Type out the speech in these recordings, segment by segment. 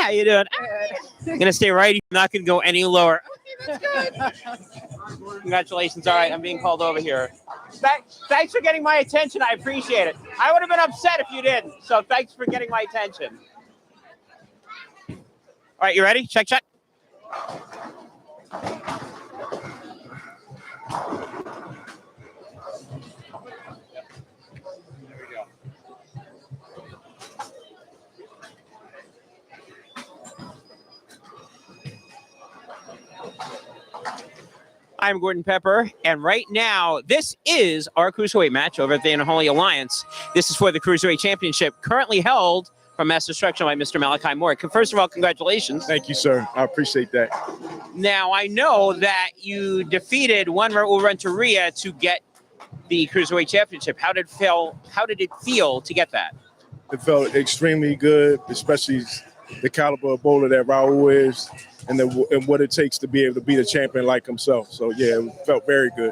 How you doing? I'm gonna stay right. I'm not gonna go any lower. Okay, that's good. Congratulations. All right, I'm being called over here. Thanks for getting my attention. I appreciate it. I would have been upset if you didn't. So thanks for getting my attention. All right, you ready? Check, check. I'm Gordon Pepper, and right now, this is our Cruiserweight match over at the Unholy Alliance. This is for the Cruiserweight Championship, currently held from Master Destruction by Mr. Malachi Moore. First of all, congratulations. Thank you, sir. I appreciate that. Now, I know that you defeated one Raul Renteria to get the Cruiserweight Championship. How did it feel to get that? It felt extremely good, especially the caliber of bowler that Raul is and what it takes to be able to be the champion like himself. So, yeah, it felt very good.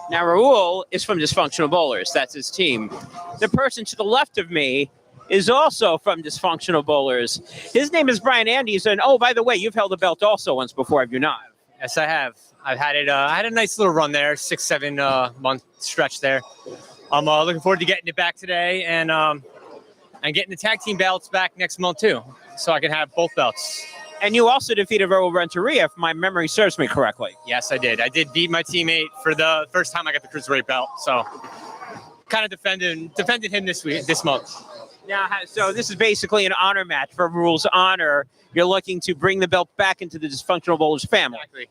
Now, Raul is from Dysfunctional Bowlers. That's his team. The person to the left of me is also from Dysfunctional Bowlers. His name is Brian Anderson. Oh, by the way, you've held a belt also once before, have you not? Yes, I have. I've had it. I had a nice little run there, 6-7 month stretch there. I'm looking forward to getting it back today and getting the tag team belts back next month too, so I can have both belts. And you also defeated Raul Renteria, if my memory serves me correctly. Yes, I did. I did beat my teammate for the first time I got the Cruiserweight belt. So kind of defended him this month. Now, so this is basically an honor match for Raul's honor. You're looking to bring the belt back into the Dysfunctional Bowlers family. Exactly.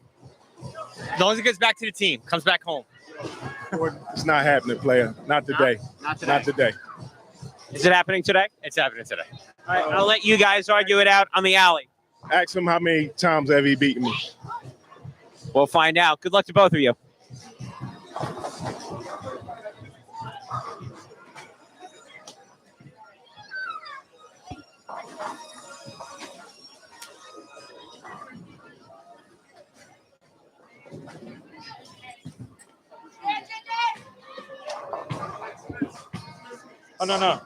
As long as it gets back to the team, comes back home. It's not happening, player. Not today. Not today. Not today. Is it happening today? It's happening today. All right, I'll let you guys argue it out on the alley. Ask him how many times have he beaten me. We'll find out. Good luck to both of you. Oh, no.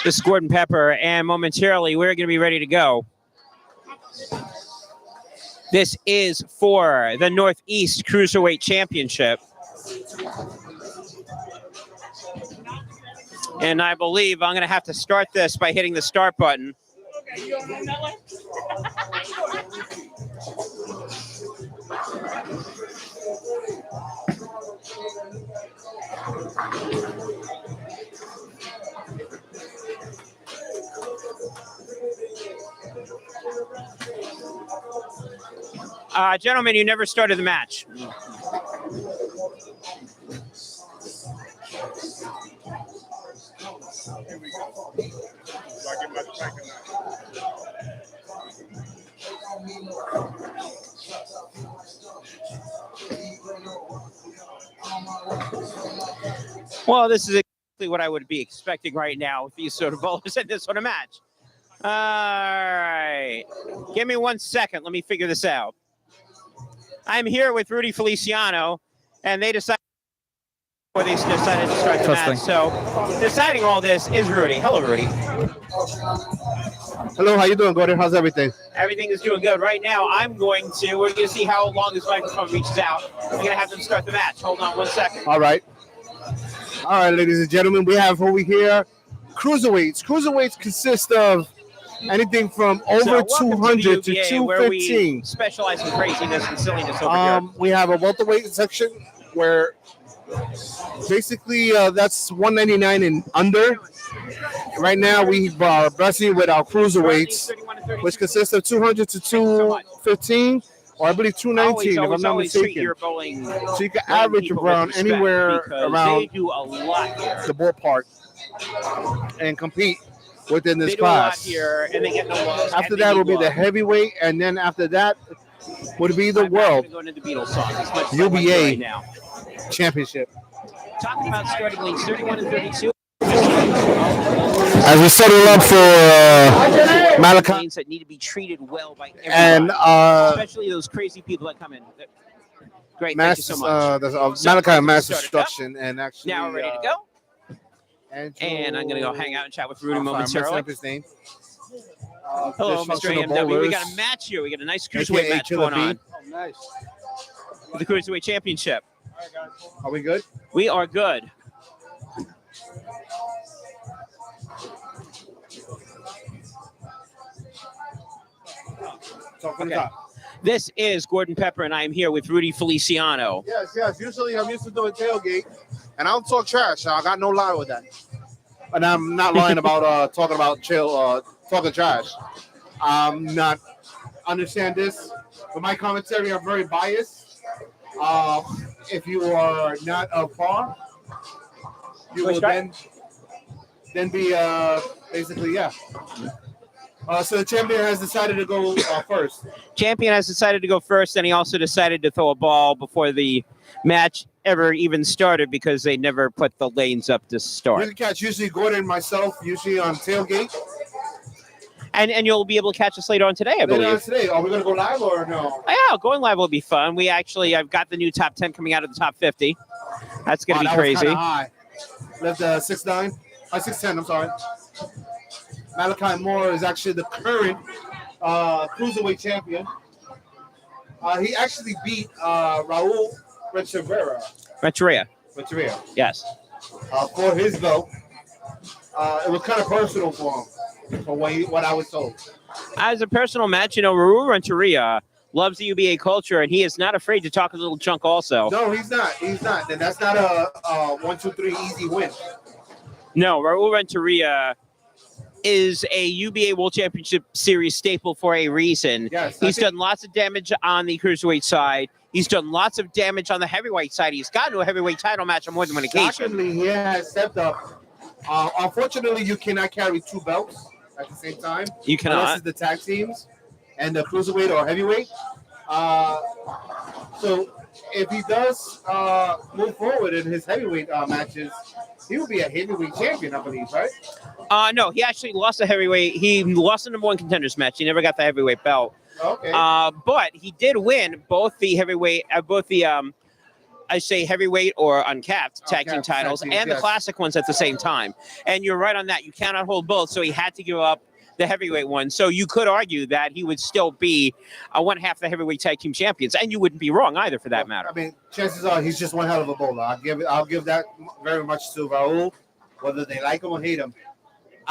This is Gordon Pepper, and momentarily we're going to be ready to go. This is for the Northeast Cruiserweight Championship. And I believe I'm going to have to start this by hitting the start button. Okay, you don't that way? Gentlemen, you never started the match. Well, this is exactly what I would be expecting right now with these sort of bowlers in this sort of match. All right. Give me 1 second. Let me figure this out. I'm here with Rudy Feliciano, and they decided to start the match. So deciding all this is Rudy. Hello, Rudy. Hello, how you doing, Gordon? How's everything? Everything is doing good. Right now, we're going to see how long this microphone reaches out. We're going to have them start the match. Hold on 1 second. All right, ladies and gentlemen, we have over here Cruiserweights. Cruiserweights consist of anything from over 200 to 215. Where we specialize in craziness and silliness over here. We have a welterweight section where basically that's 199 and under. Right now we are blessing with our cruiserweights, which consists of 200 to 215, or I believe 219 if I'm not mistaken. So you can average around anywhere around the ballpark and compete within this class. After that will be the heavyweight, and then after that would be the world UBA championship. Talking about starting lanes 31 and 32. As we settle up for Malachi, that need to be treated well by everyone, and especially those crazy people that come in. Great, thank you so much. Malachi Master Destruction, and actually now we're ready to go. And I'm going to go hang out and chat with Rudy I'm sorry, I'm messing momentarily. up his name. Hello, Mr. Dysfunctional AMW. We Bowlers, got a match here. We got a nice AKA cruiserweight match Killer going B. on. Nice. The Cruiserweight Championship. Are we good? We are good. Talk from the Okay. top. This is Gordon Pepper, and I am here with Rudy Feliciano. Yes. Usually I'm used to doing tailgate, and I don't talk trash. I got no lie with that. And I'm not lying about talking about talking trash. I'm not understand this. With my commentary, I'm very biased. If you are not of par, you will then be basically so the champion has decided to go first. Champion has decided to go first, and he also decided to throw a ball before the match ever even started because they never put the lanes up to You start. can catch usually Gordon and myself usually on tailgate. And you'll be able to catch us later on today, I Later on believe. today, are we gonna go live or no? Yeah, going live will be fun. I've got the new top 10 coming out of the top 50. That's going to be That was crazy. kinda high. Left 6'9", 6'10". I'm sorry. Malachi Moore is actually the current cruiserweight champion. He actually beat Raul Renteria. Renteria Yes. for his belt. It was kind of personal for him, from what I was told. As a personal match, Raul Renteria loves the UBA culture, and he is not afraid to talk a little junk also. No, he's not. He's not. Then that's not a 1, 2, 3 easy win. No, Raul Renteria is a UBA World Championship Series staple for a reason. Yes, He's done lots of damage on the cruiserweight side. He's done lots of damage on the heavyweight side. He's gotten to a heavyweight title match on more than one occasion. Shockingly, he has stepped up. Unfortunately, you cannot carry 2 belts at the same time. You Unless cannot. it's the tag teams and the cruiserweight or heavyweight. So if he does move forward in his heavyweight matches, he will be a heavyweight champion, I believe, right? No, he actually lost the heavyweight. He lost the number 1 contenders match. He never got the heavyweight belt. Okay. But he did win both the heavyweight, I say heavyweight or uncapped tag team Uncapped titles tag teams, and the yes. classic ones at the same time. And you're right on that. You cannot hold both. So he had to give up the heavyweight one. So you could argue that he would still be one half the heavyweight tag team champions. And you wouldn't be wrong either for that matter. I mean, chances are he's just one hell of a bowler. I'll give that very much to Raul, whether they like him or hate him.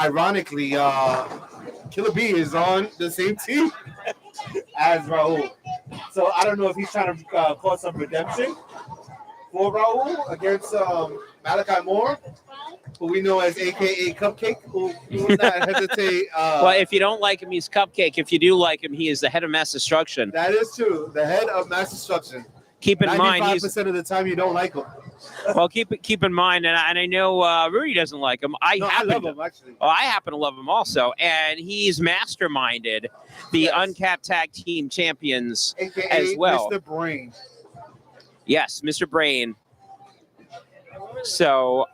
Ironically, Killer B is on the same team as Raul. So I don't know if he's trying to cause some redemption for Raul against Malachi Moore, who we know as AKA Cupcake, who will not hesitate. Well, if you don't like him, he's Cupcake. If you do like him, he is the head of Mass Destruction. That is true. The head of Mass Destruction. Keep in mind, 95% of the time you don't like him. well, keep in mind, and I know Rudy doesn't like him. I love him, actually. I happen to love him also, and he's masterminded the uncapped tag team champions AKA as well. Mr. Brain. Yes, Mr. Brain. So,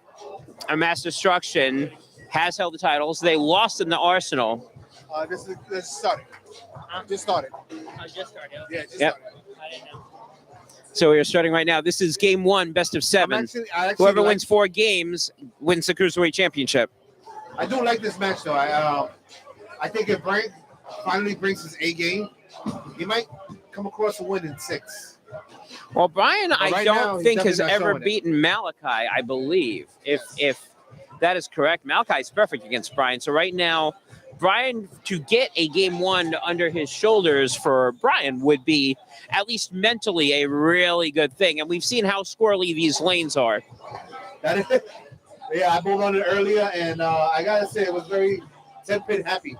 Mass Destruction has held the titles. They lost in the Arsenal. This started. Just started. Just started. Yeah, just Yep. started. I didn't know. So we are starting right now. This is game 1, best of 7. I actually Whoever like- wins 4 games wins the Cruiserweight Championship. I do like this match though. I think if Brian finally brings his A game, he might come across a win in 6. Well, Brian, I right now, don't he's think has definitely not ever showing it. beaten Malachi, I believe. If that is correct, Malachi is perfect against Brian. So right now, Brian, to get a game 1 under his shoulders for Brian would be at least mentally a really good thing. And we've seen how squirrely these lanes are. That is, yeah, I bowled on it earlier, and I gotta say it was very 10-pin happy.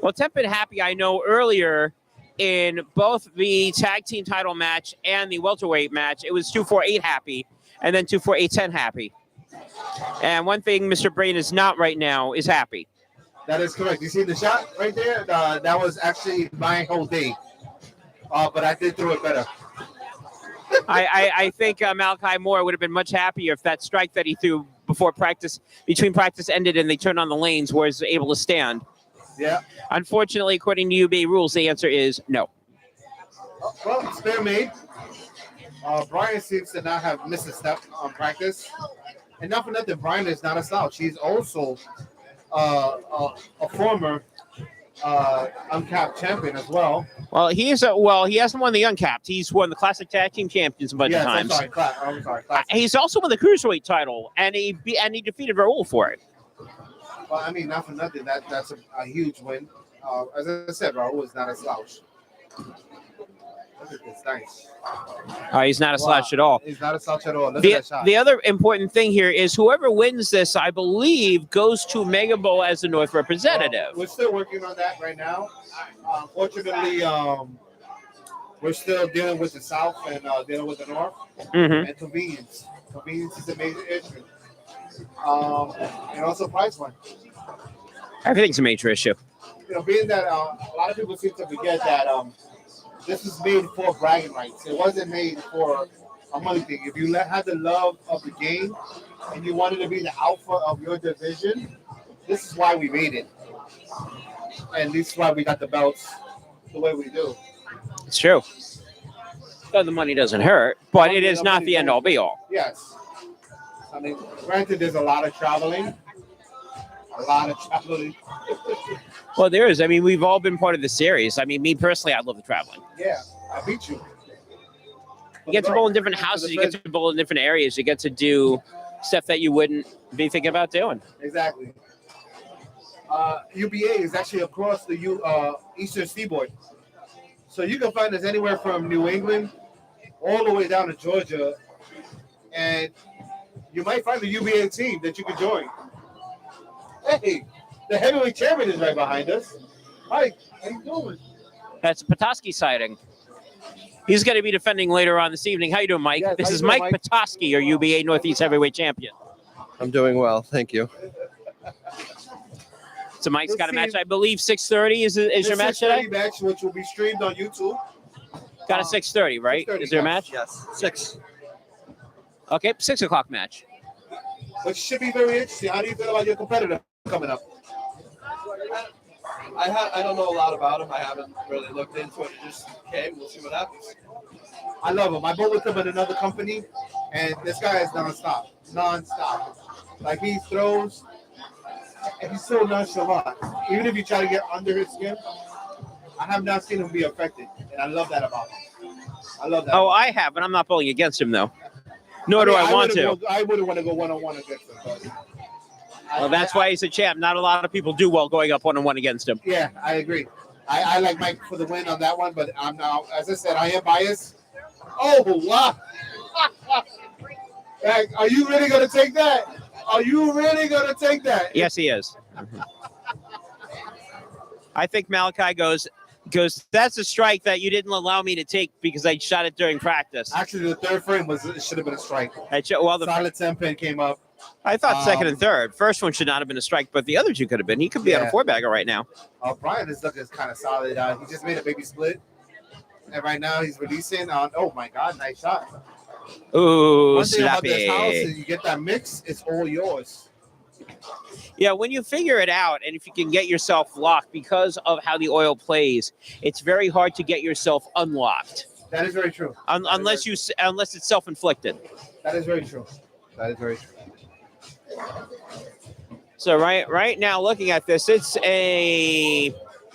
Well, Tempin Happy, I know earlier in both the tag team title match and the welterweight match, it was 2-4-8 happy, and then 2-4-8-10 happy. And one thing Mr. Brain is not right now is happy. That is correct. You see the shot right there? That was actually my whole day. But I did throw it better. I think Malachi Moore would have been much happier if that strike that he threw between practice ended and they turned on the lanes was able to stand. Yeah. Unfortunately, according to U.B.A rules, the answer is no. Well, it's fair made. Brian seems to not have missed a step on practice. And not for nothing, Brian is not a slouch. He's also a former uncapped champion as well. Well, he hasn't won the uncapped. He's won the Classic Tag Team Champions a bunch of times. I'm sorry. Classic. He's also won the Cruiserweight title, and he defeated Raul for it. Well, I mean, not for nothing. That's a huge win. As I said, Raul is not a slouch. Look at this, nice. He's not a slouch at all. He's not a slouch at all. Look at that shot. The other important thing here is whoever wins this, I believe, goes to Mega Bowl as the North representative. We're still working on that right now. Unfortunately, we're still dealing with the South and dealing with the North. Mm-hmm. And convenience. Convenience is a major issue. And also price one. Everything's a major issue. You know, being that a lot of people seem to forget that this was made for bragging rights. It wasn't made for a money thing. If you had the love of the game and you wanted to be the alpha of your division, this is why we made it. And this is why we got the belts the way we do. It's true. So the money doesn't hurt, but it is not the end all be all. Yes. I mean, granted, there's a lot of traveling. Well, there is. I mean, we've all been part of the series. I mean, me personally, I love the traveling. Yeah, I beat you. You get to bowl in different houses. You get to bowl in different areas. You get to do stuff that you wouldn't be thinking about doing. Exactly. UBA is actually across the Eastern Seaboard. So you can find us anywhere from New England all the way down to Georgia. And you might find a UBA team that you can join. Hey, the heavyweight champion is right behind us. Mike, how you doing? That's a Petoskey sighting. He's going to be defending later on this evening. How you doing, Mike? Yes, this how is you doing, Mike Mike? Petoskey, your UBA Northeast Heavyweight Champion. I'm doing well, thank you. So Mike's Let's got a match, see. I believe, 6:30 is your match today? Match, which will be streamed on YouTube. Got a 6:30, right? 6:30, Is there a yes. match? Yes, 6. Okay, 6 o'clock match. Which should be very interesting. How do you feel about your competitor coming up? I don't know a lot about him. I haven't really looked into it. It just came. We'll see what happens. I love him. I bought with him at another company, and this guy is nonstop. Like he throws, and he's so nonchalant. Even if you try to get under his skin, I have not seen him be affected, and I love that about him. I love that. Oh, I have, but I'm not bowling against him, though. Nor do I want to. I wouldn't want to go one-on-one against him. But Well, that's why he's a champ. Not a lot of people do well going up 1-on-1 against him. Yeah, I agree. I like Mike for the win on that one, but I'm now, as I said, I am biased. Oh, wow. Hey, are you really going to take that? Are you really going to take that? Yes, he is. I think Malachi goes, that's a strike that you didn't allow me to take because I shot it during practice. Actually, the third frame should have been a strike. Well, Solid 10 pin came up. I thought second and third. First one should not have been a strike, but the other two could have been. He could be on a 4-bagger right now. Brian is looking kind of solid. He just made a baby split. And right now he's releasing on, oh my God, nice shot. Ooh, One thing about this house slappy. is you get that mix, it's all yours. Yeah, when you figure it out, and if you can get yourself locked because of how the oil plays, it's very hard to get yourself unlocked. That is very true. Unless it's self-inflicted. That is very true. That is very true. So right now, looking at this, it's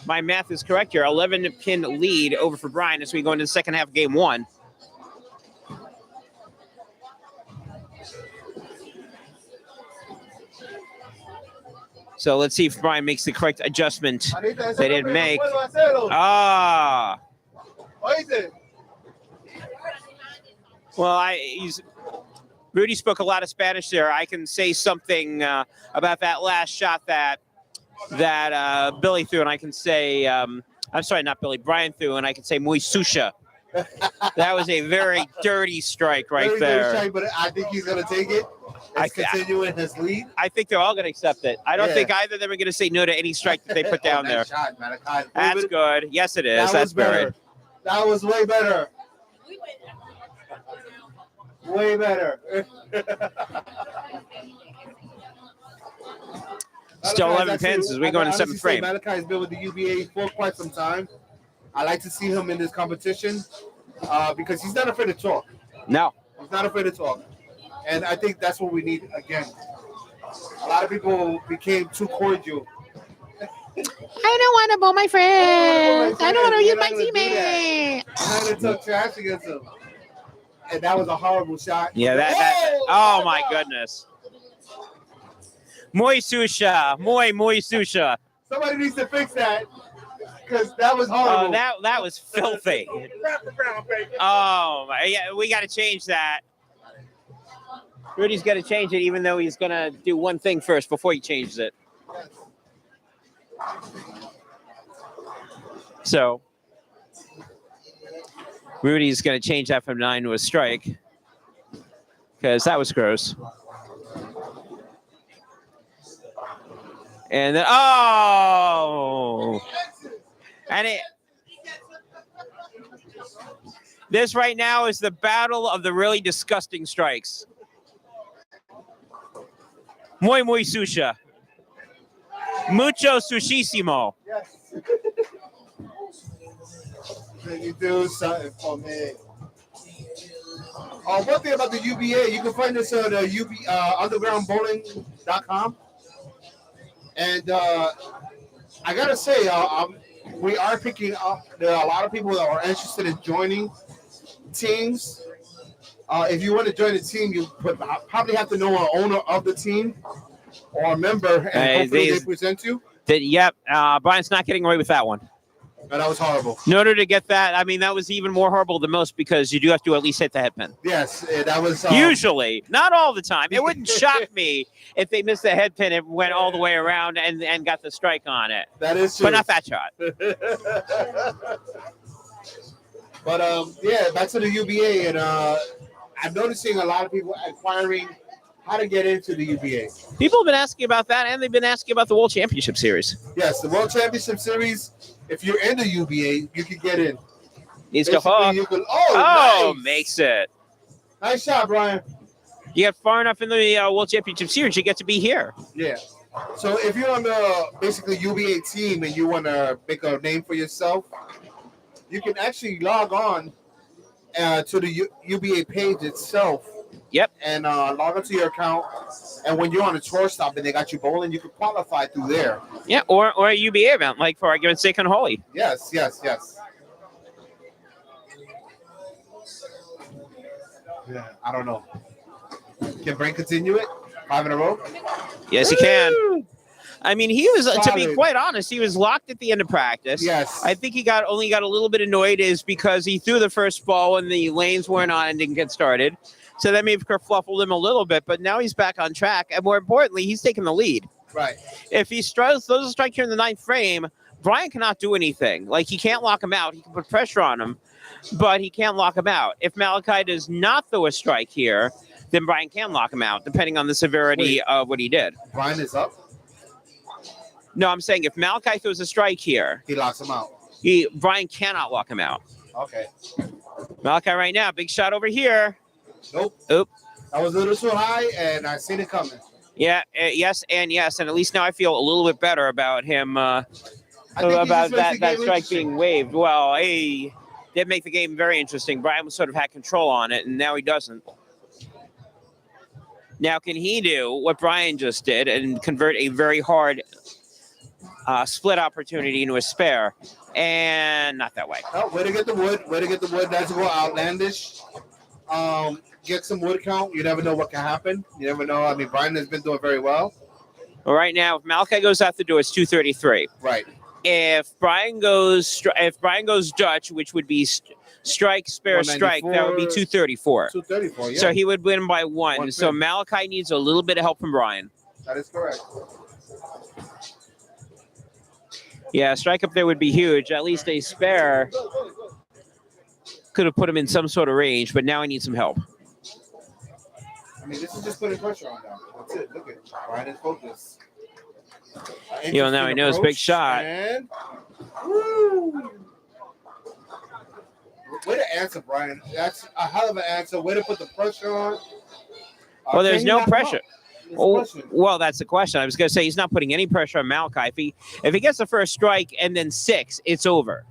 my math is correct here, 11-pin lead over for Brian as we go into the second half of game one. So let's see if Brian makes the correct adjustment. They didn't make. Well, Rudy spoke a lot of Spanish there. I can say something about that last shot that Billy threw, and I can say, I'm sorry, not Billy, Brian threw, and I can say muy sucia. That was a very dirty strike right there. Dirty strike, but I think he's going to take it. It's continuing his lead. I think they're all going to accept it. I don't think either of them are going to say no to any strike that they put down there. Shot, Malachi. That's good. Yes, it is. That's better. good. That was way better. Way better. Still 11 pins as we go into seventh frame. Malachi has been with the UBA for quite some time. I like to see him in this competition because he's not afraid to talk. No. He's not afraid to talk. And I think that's what we need again. A lot of people became too cordial. I don't want to bone my friend. I don't want to You're use my not gonna do teammate. I'm not gonna talk trash against him. And that was a horrible shot. Yeah, that oh my goodness. Muy susha. Muy susha. Somebody needs to fix that because that was horrible. Oh, that was filthy. Oh, my, yeah, we got to change that. Rudy's got to change it, even though he's going to do one thing first before he changes it. So, Rudy's going to change that from 9 to a strike because that was gross. And then, oh! And this right now is the battle of the really disgusting strikes. Muy susha. Mucho sushissimo. Yes. Can you do something for me? One thing about the UBA, you can find this on undergroundbowling.com. And I gotta say, we are picking up. There are a lot of people that are interested in joining teams. If you want to join a team, you probably have to know an owner of the team or a member, and hopefully they present you. Yep, Brian's not getting away with that one. No, that was horrible. In order to get that, I mean, that was even more horrible than most because you do have to at least hit the head pin. Yes, that was... Usually, not all the time. It wouldn't shock me if they missed the head pin and went all the way around and got the strike on it. That is true. But not that shot. But, yeah, back to the UBA, and I'm noticing a lot of people inquiring how to get into the UBA. People have been asking about that, and they've been asking about the World Championship Series. Yes, the World Championship Series, if you're in the UBA, you can get in. Needs to hook. Nice. Makes it. Nice shot, Brian. You get far enough in the World Championship Series, you get to be here. Yeah. So if you're on the basically UBA team and you want to make a name for yourself, you can actually log on to the UBA page itself. Yep. And log into your account. And when you're on a tour stop and they got you bowling, you can qualify through there. Yeah, or a UBA event, like for argument's sake on Holy. Yes. Yeah, I don't know. Can Brent continue it? 5 in a row? Yes, he can. I mean, he was, to be Solid. quite honest, he was locked at the end of practice. Yes. I think he only got a little bit annoyed is because he threw the first ball and the lanes weren't on and didn't get started. So that may have kerfluffled him a little bit, but now he's back on track. And more importantly, he's taking the lead. Right. If he throws a strike here in the 9th frame, Brian cannot do anything. Like, he can't lock him out. He can put pressure on him, but he can't lock him out. If Malachi does not throw a strike here, then Brian can lock him out, depending on the severity of what he did. Brian is up. No, I'm saying if Malachi throws a strike here, He locks him out. Brian cannot lock him out. Okay. Malachi right now, big shot over here. Nope. Oop. That was a little too high, and I seen it coming. Yeah, yes, and yes. And at least now I feel a little bit better about him, I think he about just makes the that game strike interesting. being waived. Well, he did make the game very interesting. Brian sort of had control on it, and now he doesn't. Now, can he do what Brian just did and convert a very hard split opportunity into a spare? And not that way. Oh, way to get the wood. That's go outlandish. Get some wood count. You never know what can happen. You never know. I mean, Brian has been doing very well. Well, right now, if Malachi goes out the door, it's 233. Right. If Brian goes Dutch, which would be strike, spare, strike, that would be 234. 234, yeah. So he would win by one. 1 So pin. Malachi needs a little bit of help from Brian. That is correct. Yeah, strike up there would be huge. At least a spare could have put him in some sort of range, but now I need some help. I mean, this is just putting pressure on now. That's it. Look at it. Brian is focused. Now he knows, big shot. And woo! Way to answer, Brian. That's a hell of an answer. Way to put the pressure on. Well, there's can no you knock him pressure. out? That's the Oh, question. well, that's the question. I was going to say he's not putting any pressure on Malachi. If he gets the first strike and then 6, it's over.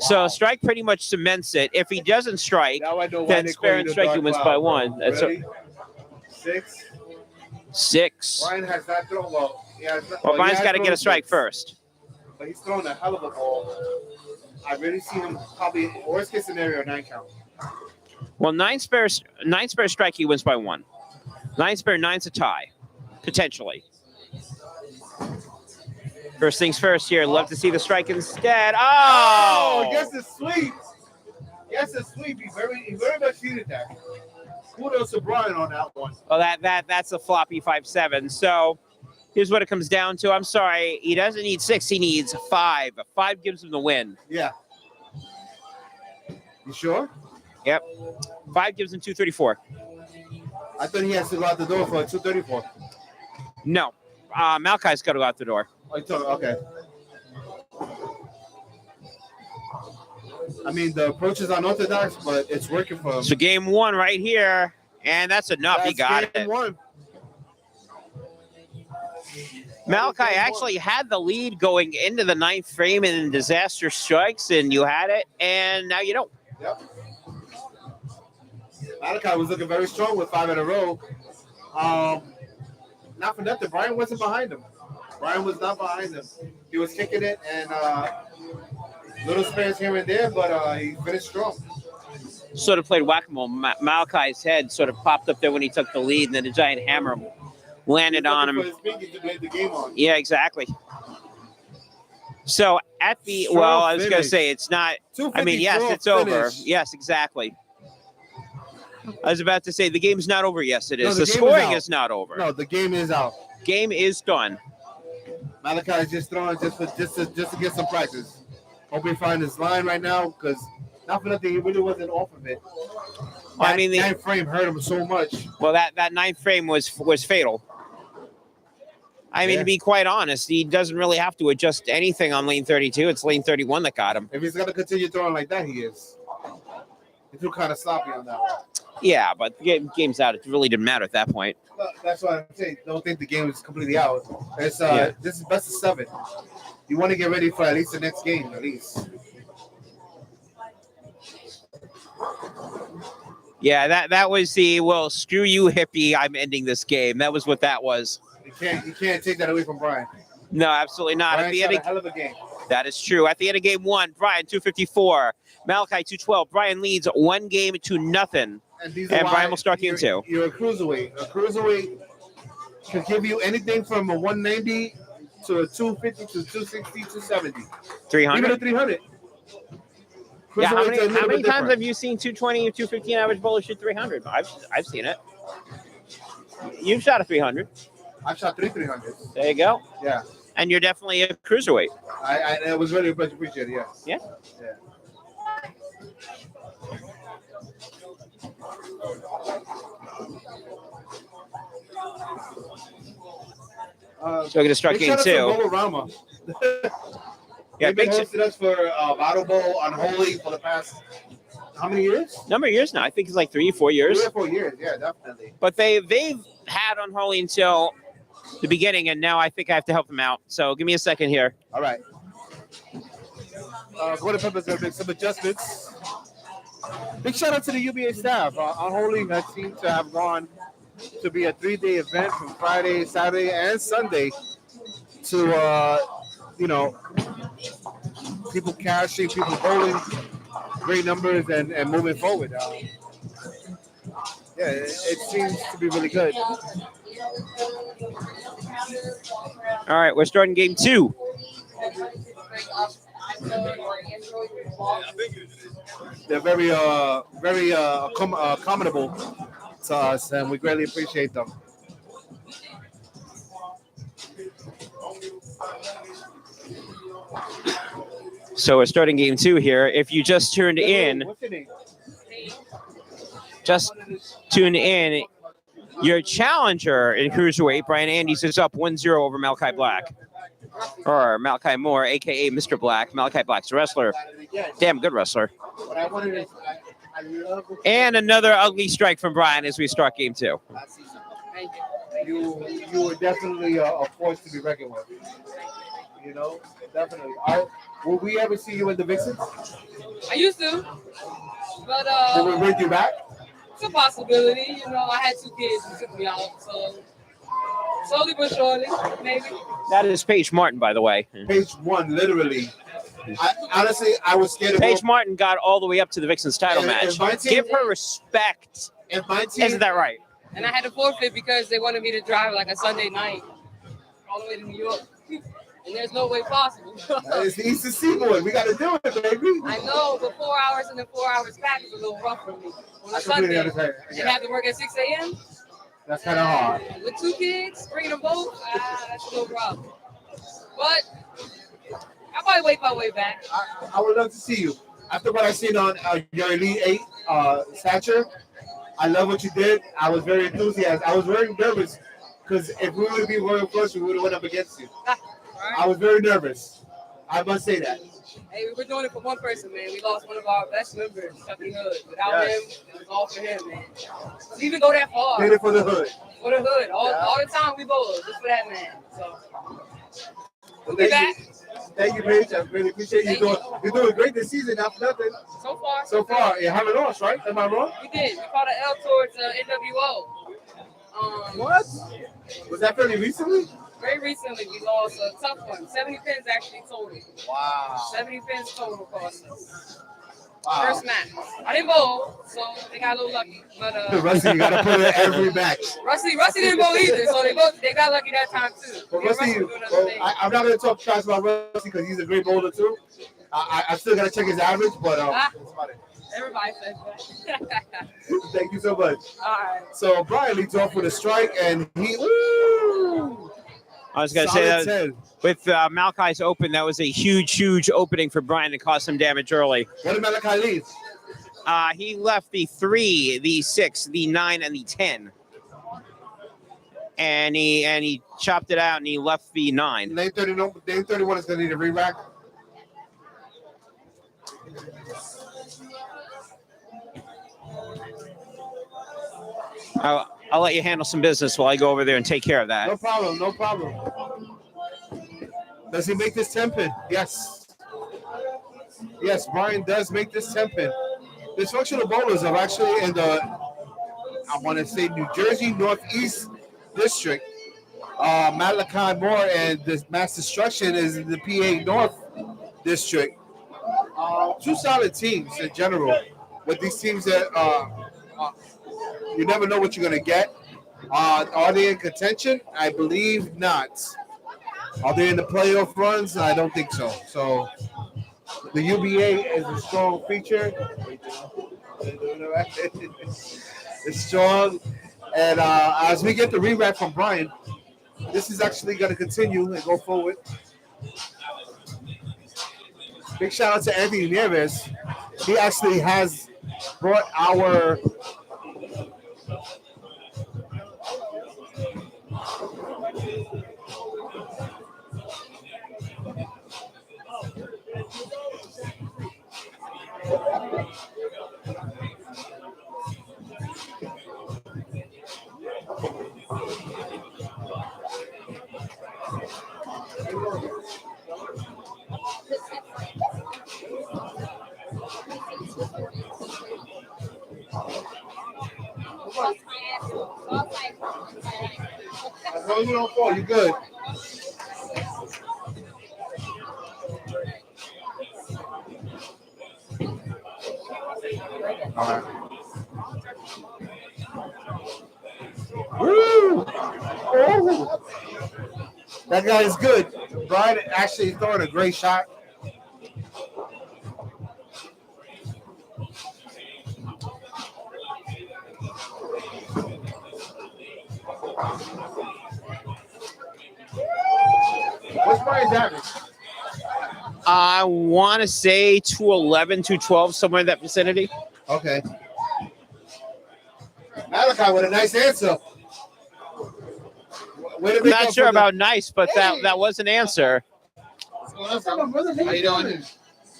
So strike pretty much cements it. If he doesn't strike, Now I know why then they call spare you and the striking dark wins cloud, by bro. one. That's Ready? 6. 6. Brian has not thrown well. He has not, Well, he Brian's has got to get thrown a strike 6, first. but he's thrown a hell of a ball. I really see him probably worst case scenario 9 count. Well, 9 spare strike, he wins by 1. 9 spare, 9's a tie, potentially. First things first here. Love to see the strike instead. Oh! Yes, it's sweep. Yes, it's sweep. He very much needed that. Kudos to Brian on that one. Well, that's a floppy 5-7. So here's what it comes down to. I'm sorry, he doesn't need 6. He needs 5. 5 gives him the win. Yeah. You sure? Yep. 5 gives him 234. I thought he has to go out the door for a 234. No. Malachi's got to go out the door. Okay. I mean, the approach is unorthodox, but it's working for him. So game 1 right here, and that's enough. He got game it. 1. Malachi actually had the lead going into the 9th frame in disaster strikes, and you had it, and now you don't. Yep. Malachi was looking very strong with 5 in a row. Not for nothing, Brian wasn't behind him. Brian was not behind him. He was kicking it and little spares here and there, but he finished strong. Sort of played whack-a-mole. Malachi's head sort of popped up there when he took the lead, and then a giant hammer landed on him. For his pinky to make the game on. Yeah, exactly. So at the Strong I was going to finish. say it's not. I mean, yes, 254 it's over. finish. Yes, exactly. I was about to say the game's not over. Yes, it is. No, the the game is scoring out. is not over. No, the game is out. Game is done. Malachi is just throwing just to get some practice. Hope he find his line right now, because not for nothing, he really wasn't off of it. Well, I mean, the 9th frame hurt him so much. well that 9th frame was fatal. I mean, Yeah. to be quite honest, he doesn't really have to adjust anything on lane 32. It's lane 31 that got him. If he's gonna continue throwing like that, he is. He threw kind of sloppy on that one. Yeah, but the game's out. It really didn't matter at that point. But that's why I'm saying don't think the game is completely out. It's Yeah. This is best of 7. You want to get ready for at least the next game, at least. Yeah, that was the screw you hippie. I'm ending this game. That was what that was. You can't take that away from Brian. No, absolutely not. At Brian the shot end a of, hell of a game. that is true. At the end of game 1, Brian 254, Malachi 212. Brian leads 1 game to nothing. And, these And are why Brian will start game 2. You're a cruiserweight. A cruiserweight can give you anything from a 190 to a 250 to 260, 270. 300. Even a 300. Yeah, how Cruiserweight's a many little bit times different. have you seen 220 or 250 average bowler shoot 300? I've seen it. You've shot a 300. I've shot 300s. There you go. Yeah. And you're definitely a cruiserweight. I was really much appreciated, yes. Yeah. Yeah. So we're gonna start Big game shout out to 2. Bolorama. Yeah, They've been big hosting us for Battle Bowl Unholy for the past how many years? number of years now. I think it's like 3 or 4 years. 3 or 4 years, yeah, definitely. But they've had Unholy until the beginning, and now I think I have to help them out. So give me a second here. All right. Gordon Pepper's going to make some adjustments. Big shout out to the UBA staff. Unholy has seemed to have gone to be a 3-day event from Friday, Saturday, and Sunday to, people cashing, people bowling, great numbers, and moving forward. It seems to be really good. All right, we're starting game 2. They're very accommodable to us, and we greatly appreciate them. So we're starting game 2 here. If you just tuned in, What's your name? your challenger in Cruiserweight, Brian Andes, is up 1-0 over Malachi Black. Or Malachi Moore, a.k.a. Mr. Black. Malachi Black's a wrestler. Damn good wrestler. What I wanted is, I love And another ugly strike from Brian as we start game 2. you were definitely a force to be reckoned with. You know, definitely. Will we ever see you in the Vixens? I used to, but Will we bring you back? it's a possibility. You know, I had 2 kids who took me out, so slowly but surely, maybe. That is Paige Martin, by the way. Page 1, literally. Honestly, I was scared of Paige Martin got all the way up to the Vixens title match. my team- Give her respect. If my team, Isn't that right? And I had to forfeit because they wanted me to drive like a Sunday night all the way to New York. And there's no way possible. it's the Eastern Seaboard. We got to do it, baby. I know, but 4 hours and then 4 hours back is a little rough for me. On a I completely Sunday, understand. and Yeah. have to work at 6 a.m. That's kind of hard. With 2 kids, bringing them both, that's a little rough. But I'll probably wait my way back. I would love to see you. After what I seen on your Elite 8 stature, I love what you did. I was very enthusiastic. I was very nervous because if we would be Royal Flush, we would have went up against you. I was very nervous. I must say that. Hey, we were doing it for one person, man. We lost one of our best members, Chucky Hood. Without him, it was all for him, man. To even go that far. Did it for the hood. For the hood. All the time we bowl, just for that man. So we'll be Thank back. Thank you, Paige. I really appreciate you doing. You're doing great this season. Not for nothing. So far. So far, you haven't lost, right? Am I wrong? We did. We caught an L towards NWO. What? Was that fairly recently? Very recently, we lost a tough one. 70 pins actually total. Wow. 70 pins total cost us. Wow. First match. I didn't bowl, so they got a little lucky. But Rusty, you gotta put it every match. Rusty didn't bowl either, so they got lucky that time too. Well, Me and Rusty, were doing other things. I'm not gonna talk trash about Rusty because he's a great bowler too. I still gotta check his average, but that's about it. Everybody says that. Thank you so much. All right. So Brian leads off with a strike, and he. Ooh, I was going to say solid that 10. with Malachi's open, that was a huge opening for Brian to cause some damage early. What did Malachi leave? He left the 3, the 6, the 9, and the 10. And he chopped it out and he left the 9. Lane 30, Lane 31 is gonna need a re-rack. I'll let you handle some business while I go over there and take care of that. No problem, no problem. Does he make this 10 pin? Yes. Yes, Brian does make this 10 pin. Dysfunctional bowlers are actually in the, I want to say, New Jersey Northeast District. Malachi Moore and the Mass Destruction is in the PA North District. 2 solid teams in general. With these teams that you never know what you're going to get. Are they in contention? I believe not. Are they in the playoff runs? I don't think so. So the UBA is a strong feature. It's strong. And as we get the re-rack from Brian, this is actually going to continue and go forward. Big shout out to Anthony Nieves. He actually has brought our as long as you don't fall, you're good. All right. Woo! Oh. That guy is good. Brian actually throwing a great shot. What's Brian's average? I want to say 211, 212, somewhere in that vicinity. Okay. Malachi with a nice answer. I'm not sure about nice, but that was an answer. How you doing?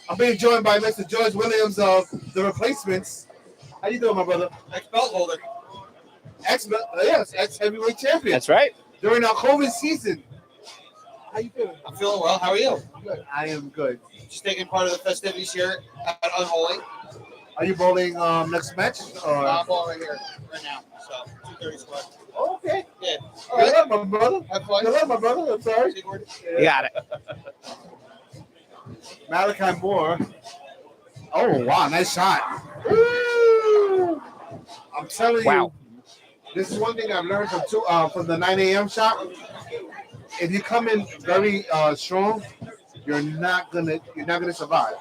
I'm being joined by Mr. George Williams of The Replacements. How you doing, my brother? Ex-belt holder. Yes, ex-heavyweight champion. That's right. During our COVID season. How you feeling? I'm feeling well. How are you? Good. I am good. Just taking part of the festivities here at Unholy. Are you bowling next match? Or? I'm bowling right here, right now. So 2:30 squad. Oh, okay. Yeah. All right. Good luck, my brother. Have fun. Good luck, my brother. I'm sorry. You got it. Malachi Moore. Oh, wow. Nice shot. Woo! I'm telling you, this is one thing I've learned from the 9 a.m. shop. If you come in very strong, you're not gonna survive.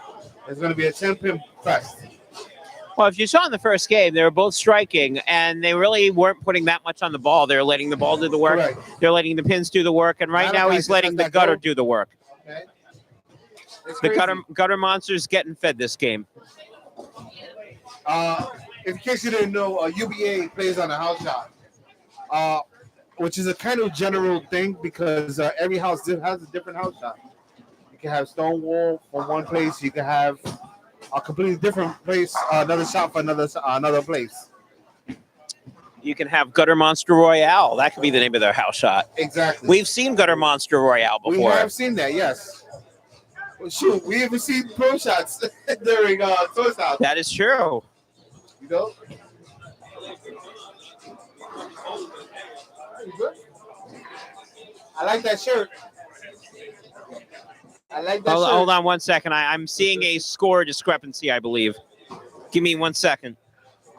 It's gonna be a 10-pin fest. Well, if you saw in the first game, they were both striking, and they really weren't putting that much on the ball. They're letting the ball do the work. Correct. They're letting the pins do the work, and right now he's letting the gutter do the work. Okay. The gutter monster's getting fed this game. In case you didn't know, UBA plays on a house shot, which is a kind of general thing because every house has a different house shot. You can have Stonewall for one place. You can have a completely different place, another shot for another place. You can have Gutter Monster Royale. That could be the name of their house shot. Exactly. We've seen Gutter Monster Royale before. We have seen that, yes. Well, shoot, we even seen pro shots during tour stops. That is true. You know? I like that shirt. I like that shirt. Hold on 1 second. I'm seeing a score discrepancy, I believe. Give me 1 second.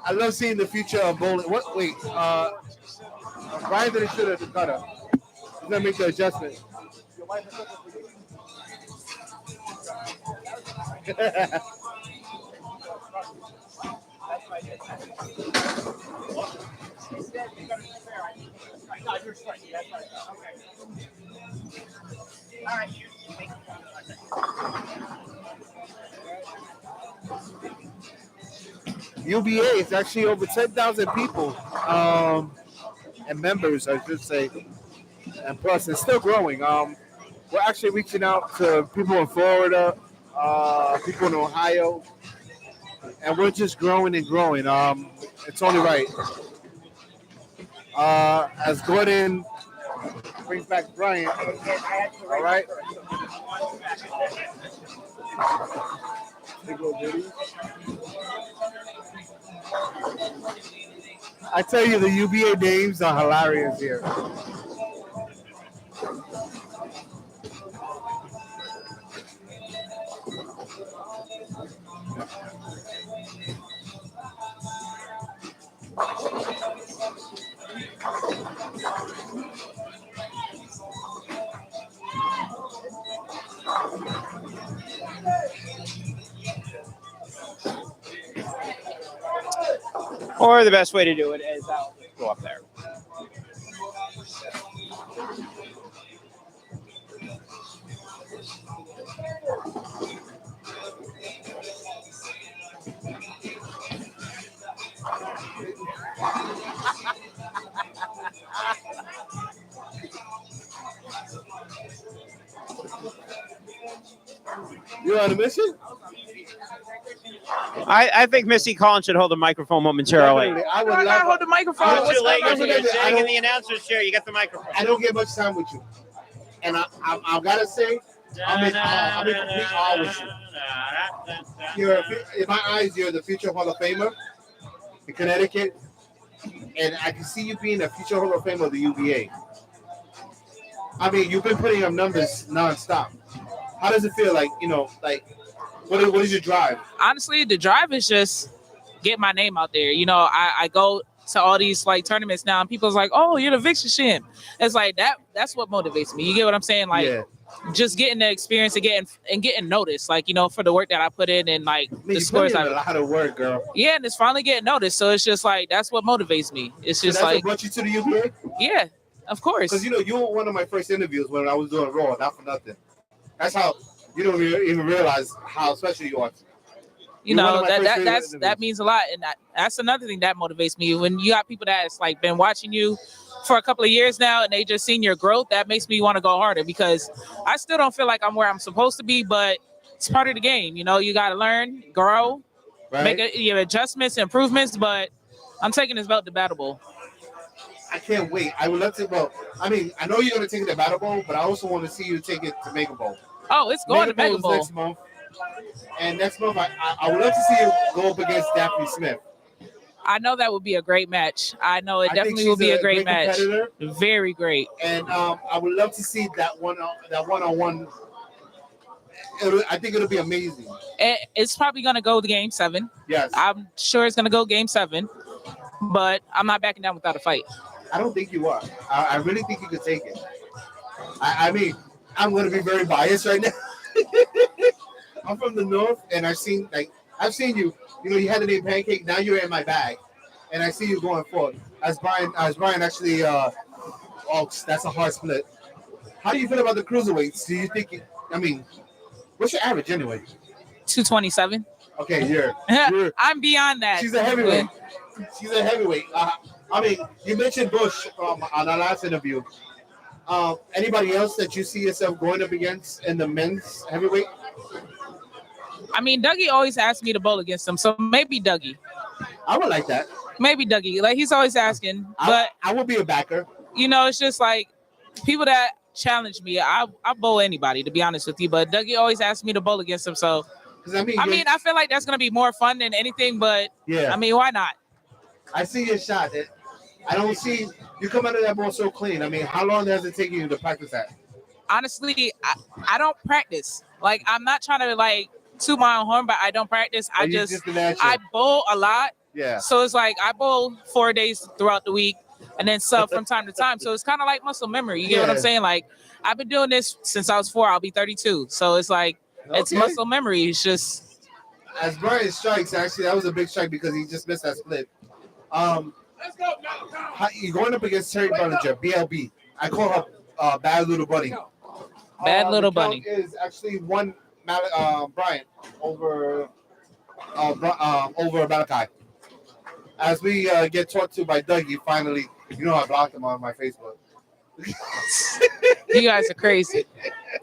I love seeing the future of bowling. What? Wait. Brian didn't shoot at the cutter. He's gonna make the adjustment. UBA is actually over 10,000 people and members, I should say, and plus it's still growing. We're actually reaching out to people in Florida, people in Ohio, and we're just growing and growing. It's only right. As Gordon brings back Brian, all right. I tell you, the UBA names are hilarious here. Or the best way to do it is I'll go up there. You on a mission? I think Missy Collins should hold the microphone momentarily. I would love hold the microphone. You're too late. You're I sitting in don't- the announcer's chair. You get the microphone. I don't get much time with you, and I gotta say, I'm in complete awe with you. In my eyes, you're the future Hall of Famer in Connecticut, and I can see you being a future Hall of Famer of the UBA. I mean, you've been putting up numbers nonstop. How does it feel? What is your drive? Honestly, the drive is just get my name out there. I go to all these tournaments now, and people's like, "Oh, you're the Vixen champ." It's like that. That's what motivates me. You get what I'm saying? Just getting the experience and getting noticed. For the work that I put in and the scores. A lot of work, girl. Yeah, and it's finally getting noticed. So it's just that's what motivates me. It's just what brought you to the UBA? Yeah, of course. Because you were one of my first interviews when I was doing Raw, not for nothing. That's how you don't even realize how special you are. That means a lot, and that's another thing that motivates me. When you got people that's been watching you for a couple of years now, and they just seen your growth, that makes me want to go harder because I still don't feel like I'm where I'm supposed to be, but it's part of the game. You got to learn, grow, right? Make your adjustments, improvements. But I'm taking this belt to Battle Bowl. I can't wait. I would love to. Well, I mean, I know you're gonna take it to Battle Bowl, but I also want to see you take it to Mega Bowl. Oh, it's going to Mega is Bowl. next month, and next month I would love to see you go up against Daphne Smith. I know that would be a great match. I know it I think definitely she's will be a a great great match. competitor. Very great. And I would love to see that one-on-one. I think it'll be amazing. It's probably going to go to Game 7. Yes. I'm sure it's going to go Game 7, but I'm not backing down without a fight. I don't think you are. I really think you could take it. I mean, I'm going to be very biased right now. I'm from the north, and I've seen you. You know, you had the name Pancake. Now you're in my bag, and I see you going forward. As Brian actually. Oh, that's a hard split. How do you feel about the cruiserweights? Do you think? I mean, what's your average anyway? 227. Okay, you're I'm beyond that. She's a heavyweight. She's a heavyweight. I mean, you mentioned Bush on our last interview. Anybody else that you see yourself going up against in the men's heavyweight? I mean, Dougie always asks me to bowl against him, so maybe Dougie. I would like that. Maybe Dougie. Like, he's always asking, but I would be a backer. You know, it's just like people that challenge me. I bowl anybody, to be honest with you. But Dougie always asks me to bowl against him, so I mean, I feel like that's gonna be more fun than anything. But yeah, I mean, why not? I see your shot. I don't see you come out of that ball so clean. I mean, how long has it taken you to practice that? Honestly, I don't practice. Like, I'm not trying to like toot my own horn, but I don't practice. I bowl a lot. Yeah. So it's like I bowl 4 days throughout the week and then sub from time to time. So it's kind of like muscle memory. You get what I'm saying? Like, I've been doing this since I was 4. I'll be 32. So it's like it's muscle memory. It's just as Brian strikes. Actually, that was a big strike because he just missed that split. Let's go. You're going up against Terry Bellinger, BLB. I call her Bad Little Bunny. Bad Little Bunny is actually one Brian over Malachi. As we get talked to by Dougie, finally, you know I blocked him on my Facebook. You guys are crazy.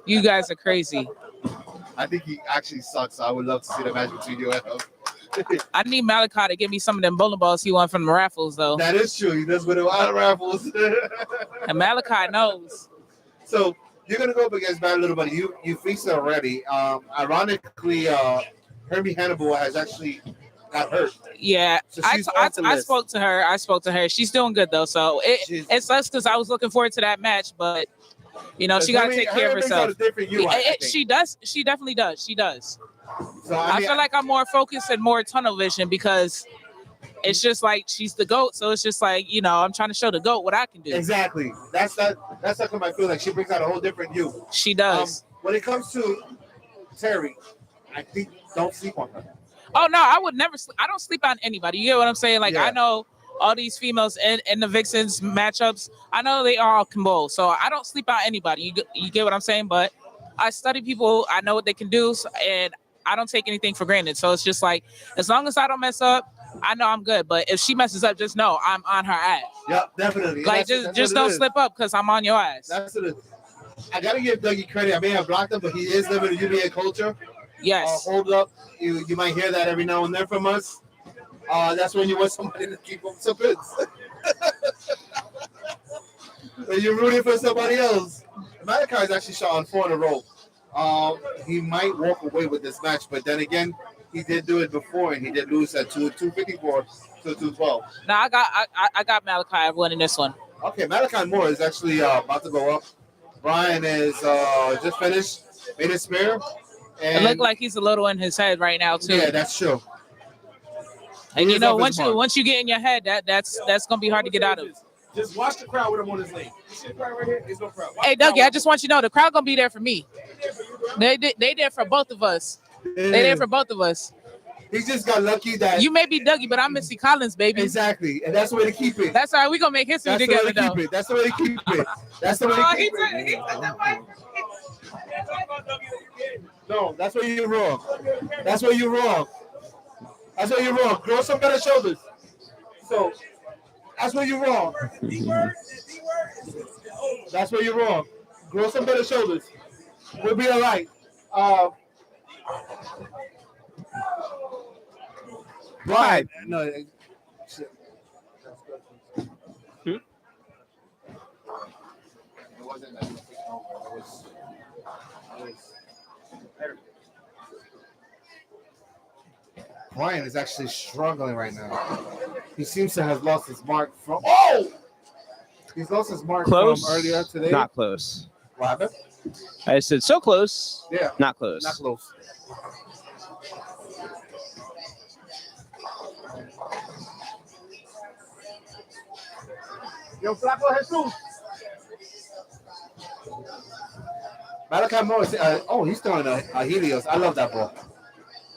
You guys are crazy. I think he actually sucks. So I would love to see the match between you and him. I need Malachi to give me some of them bowling balls he won from the raffles, though. That is true. He does win a lot of raffles. And Malachi knows. So you're gonna go up against Bad Little Bunny. You faced her already. Ironically, Herbie Hannibal has actually got hurt. Yeah, so I spoke to her. She's doing good though. So it sucks because I was looking forward to that match, but you know she got to take care of herself. She does. She definitely does. She does. So I feel like I'm more focused and more tunnel vision because it's just like she's the GOAT. So it's just like, you know, I'm trying to show the GOAT what I can do. Exactly. That's how come I feel like she brings out a whole different you. She does. When it comes to Terry, I think don't sleep on her. Oh no, I would never sleep. I don't sleep on anybody. You get what I'm saying? Like I know all these females in the Vixens matchups. I know they all can bowl. So I don't sleep on anybody. You get what I'm saying? But I study people. I know what they can do, and I don't take anything for granted. So it's just like, as long as I don't mess up, I know I'm good. But if she messes up, just know I'm on her ass. Yep, definitely. Like, just don't slip up because I'm on your ass. That's what it is. I got to give Dougie credit. I may have blocked him, but he is living the UBA culture. Yes. Hold up. You might hear that every now and then from us. That's when you want somebody to keep up some bits. When you're rooting for somebody else. Malachi is actually shot on 4 in a row. He might walk away with this match, but then again, he did do it before, and he did lose at 254 to 212. Now I got Malachi winning this one. Okay, Malachi Moore is actually about to go up. Brian is just finished, made a spear. And it looked like he's a little in his head right now too. Yeah, that's true. And you know, once you get in your head, that's gonna be hard to get out of. Just watch the crowd with him on his leg. You see the crowd right here? There's no crowd. Hey, Dougie, I just want you to know the crowd gonna be there for me. They there for both of us. They there for both of us. He just got lucky that you may be Dougie, but I'm Missy Collins, baby. Exactly, and that's the way to keep it. That's all right. We gonna make history together, though. That's the way to keep it. That's the way to keep it. No, that's where you're wrong. That's where you're wrong. That's where you're wrong. Grow some better shoulders. So that's where you're wrong. That's where you're wrong. Grow some better shoulders. We'll be all right. Right. No. wasn't that taking over. It was Brian is actually struggling right now. He seems to have lost his mark from. Oh! He's lost his mark Close. from earlier today. Not close. What happened? I said so close. Yeah. Not close. Not close. Yo, Flaco Jesus. Malachi Moore is, he's throwing a Helios. I love that ball.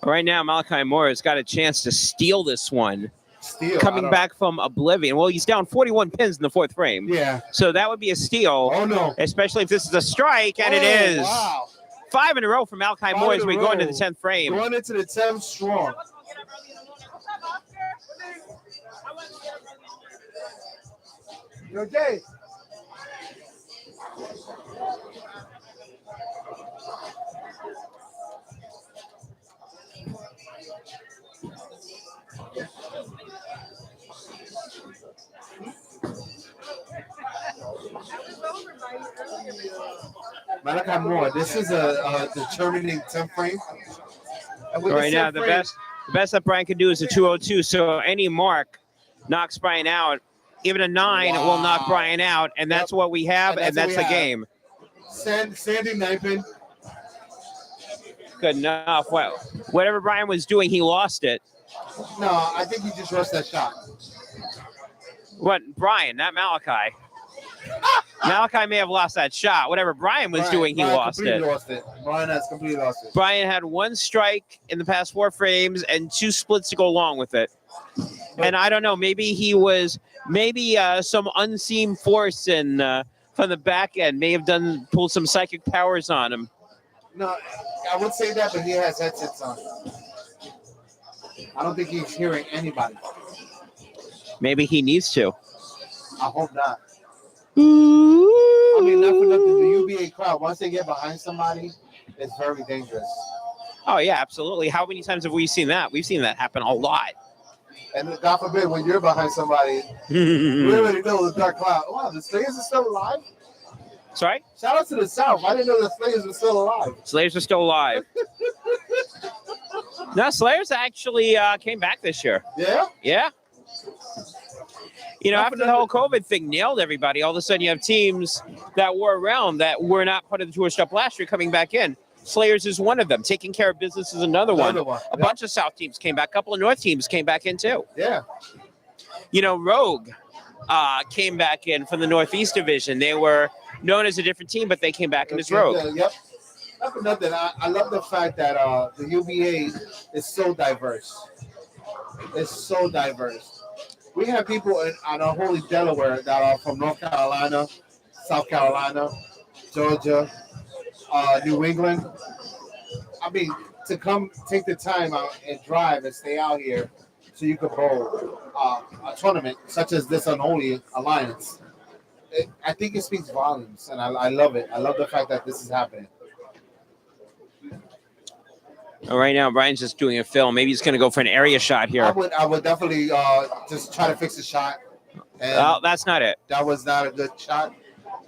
Right now, Malachi Moore has got a chance to steal this one. Steal. Coming back from oblivion. Well, he's down 41 pins in the fourth frame. Yeah. So that would be a steal. Oh, no. Especially if this is a strike, and it is. Wow. 5 in a row for Malachi Moore as we go into the 10th frame. Going into the 10th strong. Yo, Jay. Malachi Moore, this is a determining 10th frame. Right now, the best that Brian can do is a 202. So any mark knocks Brian out. Even a 9 will knock Brian out, and that's what we have, and that's the game. Sandy 9-pin. Good enough. Well, whatever Brian was doing, he lost it. No, I think he just rushed that shot. What, Brian, not Malachi. Malachi may have lost that shot. Whatever Brian was doing, he lost it. Brian has completely lost it. Brian had 1 strike in the past 4 frames and 2 splits to go along with it. And I don't know, maybe he was, some unseen force in from the back end may have pulled some psychic powers on him. No, I would say that, but he has headsets on. I don't think he's hearing anybody. Maybe he needs to. I hope not. I mean, not for nothing. The UBA crowd, once they get behind somebody, it's very dangerous. Oh, yeah, absolutely. How many times have we seen that? We've seen that happen a lot. And God forbid, when you're behind somebody, we already know the dark cloud. Wow, the Slayers are still alive? Sorry? Shout out to the South. I didn't know the Slayers were still alive. Slayers are still alive. No, Slayers actually came back this year. Yeah? Yeah. You know, after the whole COVID thing nailed everybody, all of a sudden you have teams that were around that were not part of the tour stop last year coming back in. Slayers is one of them. Taking Care of Business is another one. A bunch of South teams came back. A couple of North teams came back in too. Yeah. You know, Rogue came back in from the Northeast Division. They were known as a different team, but they came back in as Rogue. Yep. Not for nothing. I love the fact that the UBA is so diverse. It's so diverse. We have people on our holy Delaware that are from North Carolina, South Carolina, Georgia, New England. I mean, to come take the time out and drive and stay out here so you could bowl a tournament such as this Unholy Alliance. I think it speaks volumes, and I love it. I love the fact that this is happening. Right now, Brian's just doing a film. Maybe he's going to go for an area shot here. I would definitely just try to fix the shot. Well, that's not it. That was not a good shot.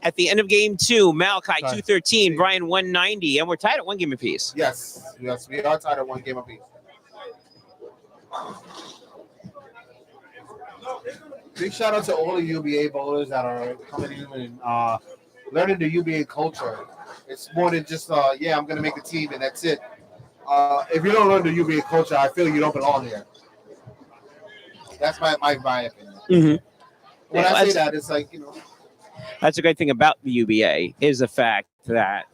At the end of game 2, Malachi 213, Brian 190, and we're tied at 1 game apiece. Yes, we are tied at 1 game apiece. Big shout out to all the UBA bowlers that are coming in and learning the UBA culture. It's more than just, I'm going to make a team and that's it. If you don't learn the UBA culture, I feel you don't belong here. That's my opinion. Mm-hmm. When I say that, it's like, That's a great thing about the UBA is the fact that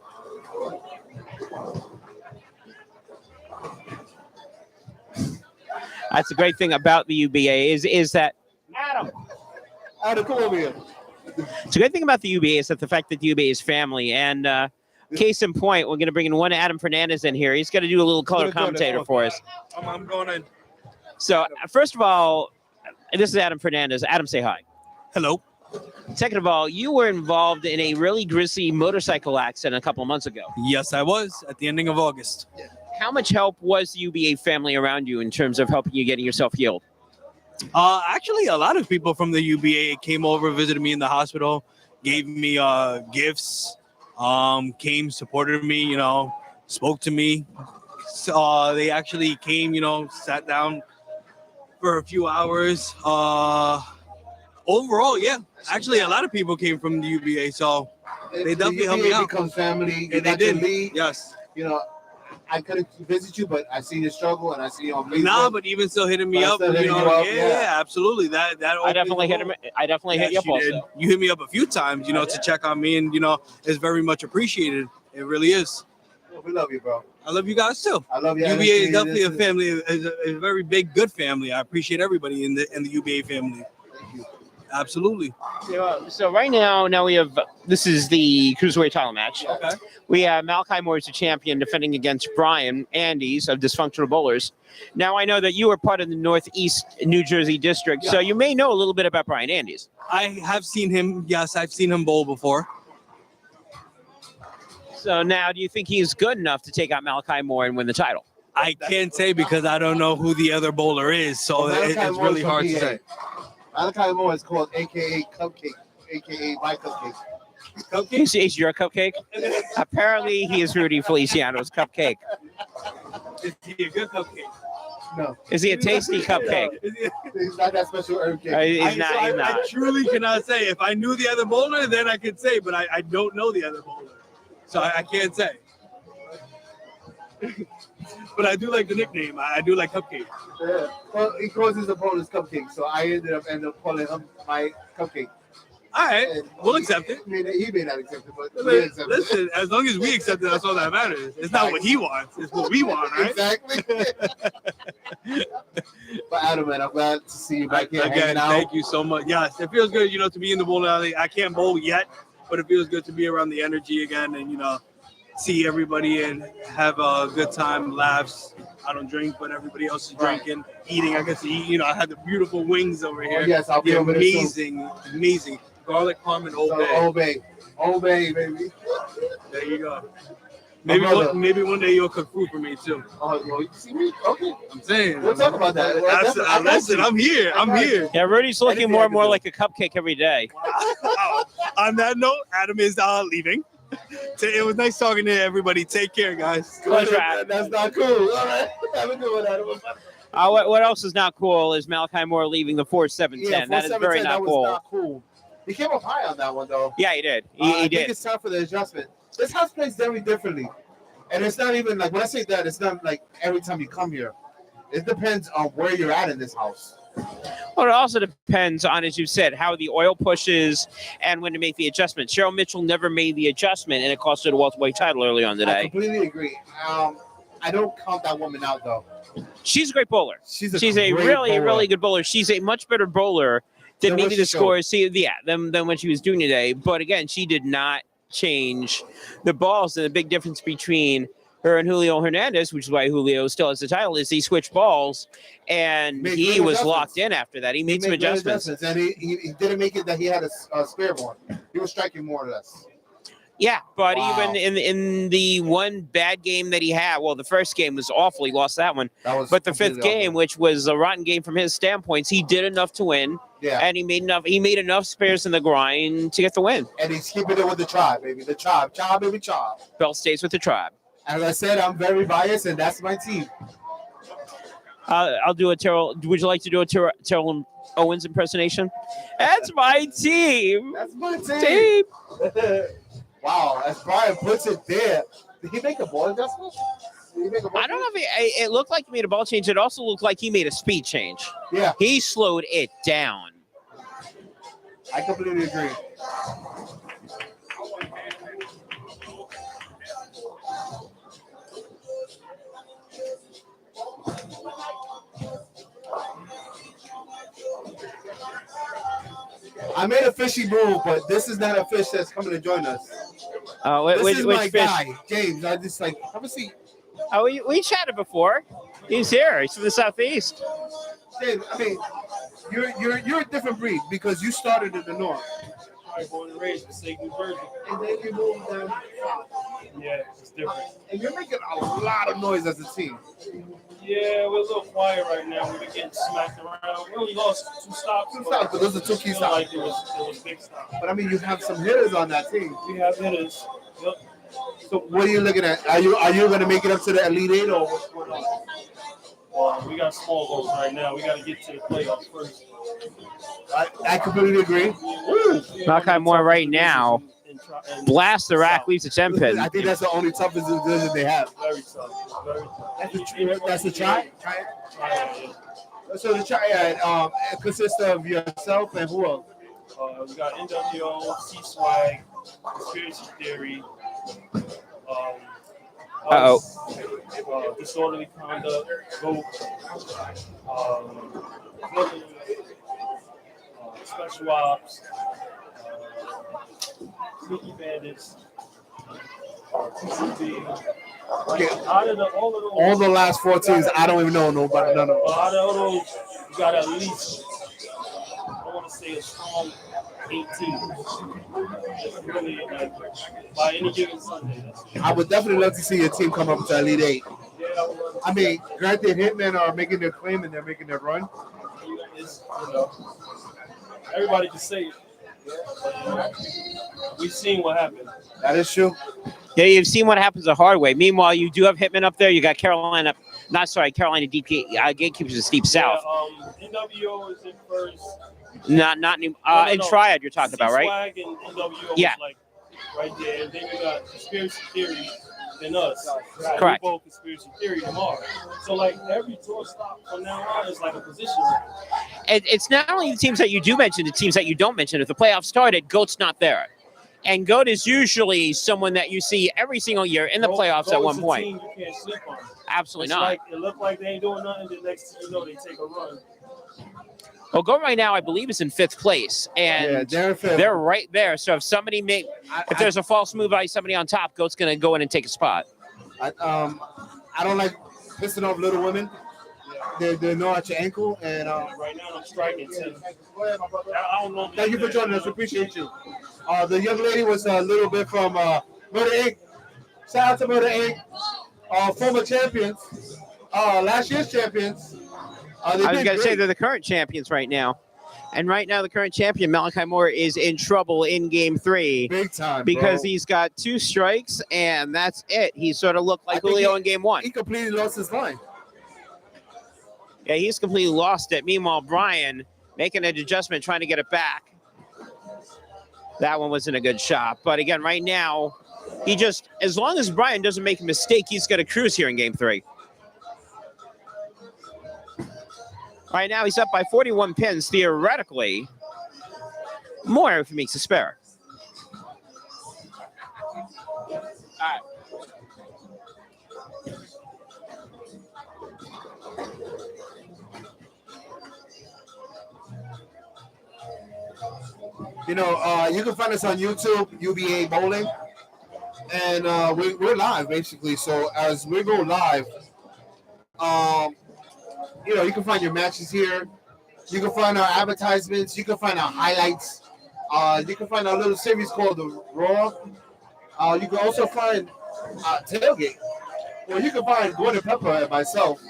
that's a great thing about the UBA is that Adam, come over here. It's a great thing about the UBA is that the fact that the UBA is family. And case in point, we're going to bring in one Adam Fernandez in here. He's going to do a little color commentator for us. I'm going in. So, first of all, this is Adam Fernandez. Adam, say hi. Hello. Second of all, you were involved in a really grisly motorcycle accident a couple of months ago. Yes, I was at the ending of August. How much help was the UBA family around you in terms of helping you getting yourself healed? Actually, a lot of people from the UBA came over, visited me in the hospital, gave me gifts, came, supported me, spoke to me. They actually came, sat down for a few hours. Overall, yeah. Actually, a lot of people came from the UBA, so they definitely helped me out. Becomes family. And they did. Yes. I couldn't visit you, but I seen your struggle and I see you on Facebook. Nah, but even still hitting me up, yeah, absolutely. That I definitely hit him. I definitely hit you up also. You hit me up a few times, to check on me, and it's very much appreciated. It really is. We love you, bro. I love you guys too. I love you. UBA is definitely a family, is a very big, good family. I appreciate everybody in the UBA family. Absolutely. So right now we have, this is the Cruiserweight title match. Okay. We have Malachi Moore as the champion defending against Brian Andes of Dysfunctional Bowlers. Now I know that you are part of the Northeast New Jersey district, so you may know a little bit about Brian Andes. I have seen him. Yes, I've seen him bowl before. So now, do you think he's good enough to take out Malachi Moore and win the title? I can't say because I don't know who the other bowler is, so it's really hard to say. Malachi Moore is called AKA Cupcake, AKA my cupcake. Cupcake? Is your cupcake? Apparently, he is Rudy Feliciano's cupcake. Is he a good cupcake? No. Is he a tasty cupcake? He's not that special herb cake. He's not. I truly cannot say. If I knew the other bowler, then I could say, but I don't know the other bowler. So I can't say. But I do like the nickname. I do like Cupcake. Yeah. Well, he calls his opponents Cupcake, so I ended up calling him my Cupcake. All right, we'll accept it. He may not accept it, but listen, as long as we accept it, that's all that matters. It's not what he wants, it's what we want, right? Exactly. But Adam, man, I'm glad to see you back here hanging out. Thank you so much. Yes, it feels good, to be in the bowling alley. I can't bowl yet, but it feels good to be around the energy again and, see everybody and have a good time, laughs. I don't drink, but everybody else is drinking, eating. I get to eat. I had the beautiful wings over here. Yes, I'll be over there soon. Amazing. Garlic parm and Old Bay. Old Bay, baby. There you go. Maybe one day you'll cook food for me too. Oh, you see me? Okay. I'm saying. We'll talk about that. Listen, I'm here. Yeah, Rudy's looking more and more like a cupcake every day. On that note, Adam is leaving. It was nice talking to everybody. Take care, guys. That's not cool. All right. Have a good one, Adam. What else is not cool is Malachi Moore leaving the 4-7-10. That is very not cool. Not cool. He came up high on that one, though. Yeah, he did. He I did. think it's time for the adjustment. This house plays very differently. And it's not even like, when I say that, it's not like every time you come here. It depends on where you're at in this house. Well, it also depends on, as you said, how the oil pushes and when to make the adjustment. Cheryl Mitchell never made the adjustment, and it cost her the welterweight title early on today. I completely agree. I don't count that woman out, though. She's a great bowler. She's a really good bowler. She's a much better bowler than maybe the scores. Than what she was doing today. But again, she did not change the balls. And the big difference between her and Julio Hernandez, which is why Julio still has the title, is he switched balls, and he was locked in after that. He made some adjustments. And he didn't make it that he had a spare one. He was striking more or less. Yeah, but even in the one bad game that he had, well, the first game was awful. He lost that one. But the fifth game, which was a rotten game from his standpoints, he did enough to win. Yeah. And he made enough spares in the grind to get the win. And he's keeping it with the tribe, baby. The tribe. Tribe, baby, tribe. Belt stays with the tribe. As I said, I'm very biased, and that's my team. I'll do a Terrell. Would you like to do a Terrell Owens impersonation? That's my team. That's my team. Wow, as Brian puts it there, did he make a ball adjustment? I don't know if it looked like he made a ball change. It also looked like he made a speed change. Yeah. He slowed it down. I completely agree. I made a fishy move, but this is not a fish that's coming to join us. This is my guy, James. I just have a seat. Oh, we chatted before. He's here. He's from the Southeast. James, I mean, you're a different breed because you started in the north. Right, born and raised in St. New Jersey. And then you move them. Yeah, it's different. And you're making a lot of noise as a team. Yeah, we're a little quiet right now. We've been getting smacked around. We only lost 2 stops. But those are 2 key stops. Like there was big stops. But I mean, you have some hitters on that team. We have hitters. Yep. So what are you looking at? Are you going to make it up to the Elite Eight or what's going on? Well, we got small goals right now. We got to get to the playoffs first. I completely agree. Malachi Moore right now. Blast the rack, leaves the 10 pin. I think that's the only toughest division they have. Very tough. Very tough. That's the try? So the try it consists of yourself and who else? We got NWO, C-Swag, Conspiracy Theory, Disorderly Conduct, GOAT, Special Ops, Sneaky Bandits, TCB. Okay. Out of all of those, all the last 4 teams, I don't even know nobody. None of them. Out of all those, you got at least, I want to say a strong 18. Really, like, by any given Sunday. I would definitely love to see your team come up to Elite Eight. I mean, granted, Hitmen are making their claim and they're making their run. It's, everybody can say it. We've seen what happened. That is true. Yeah, you've seen what happens the hard way. Meanwhile, you do have Hitman up there. You got Carolina DP Gatekeepers in Steep South. NWO is in first. Not new. In Triad, you're talking about, right? Swag and NWO yeah. is like right there. And then you got Conspiracy Theory and us. Correct. We both Conspiracy Theory tomorrow. So like every tour stop from now on is like a position. It's not only the teams that you do mention, the teams that you don't mention. If the playoffs started, GOAT's not there. And GOAT is usually someone that you see every single year in the playoffs at one point. Team you can't sleep on. Absolutely it's not. Like, it looked like they ain't doing nothing. The next thing you know, they take a run. Well, GOAT right now, I believe, is in 5th place, and they're right there. So if somebody if there's a false move by somebody on top, GOAT's going to go in and take a spot. I don't like pissing off little women. They know at your ankle, and right now I'm striking too. I don't know. Thank you for joining us. Appreciate you. The young lady was a little bit from Murder Inc. Shout out to Murder Inc. Former champions, last year's champions. I was going to say they're the current champions right now. And right now, the current champion, Malachi Moore, is in trouble in Game 3. Big time, because bro. He's got 2 strikes, and that's it. He sort of looked like Julio in Game 1. He completely lost his line. Yeah, he's completely lost it. Meanwhile, Brian making an adjustment, trying to get it back. That one wasn't a good shot. But again, right now, as long as Brian doesn't make a mistake, he's going to cruise here in Game 3. Right now, he's up by 41 pins, theoretically. More if he makes a spare. All right. You can find us on YouTube, U.B.A. Bowling, and we're live basically. So as we go live, you can find your matches here. You can find our advertisements. You can find our highlights. You can find our little series called the Raw. You can also find Tailgate. Well, you can find Gordon Pepper and myself.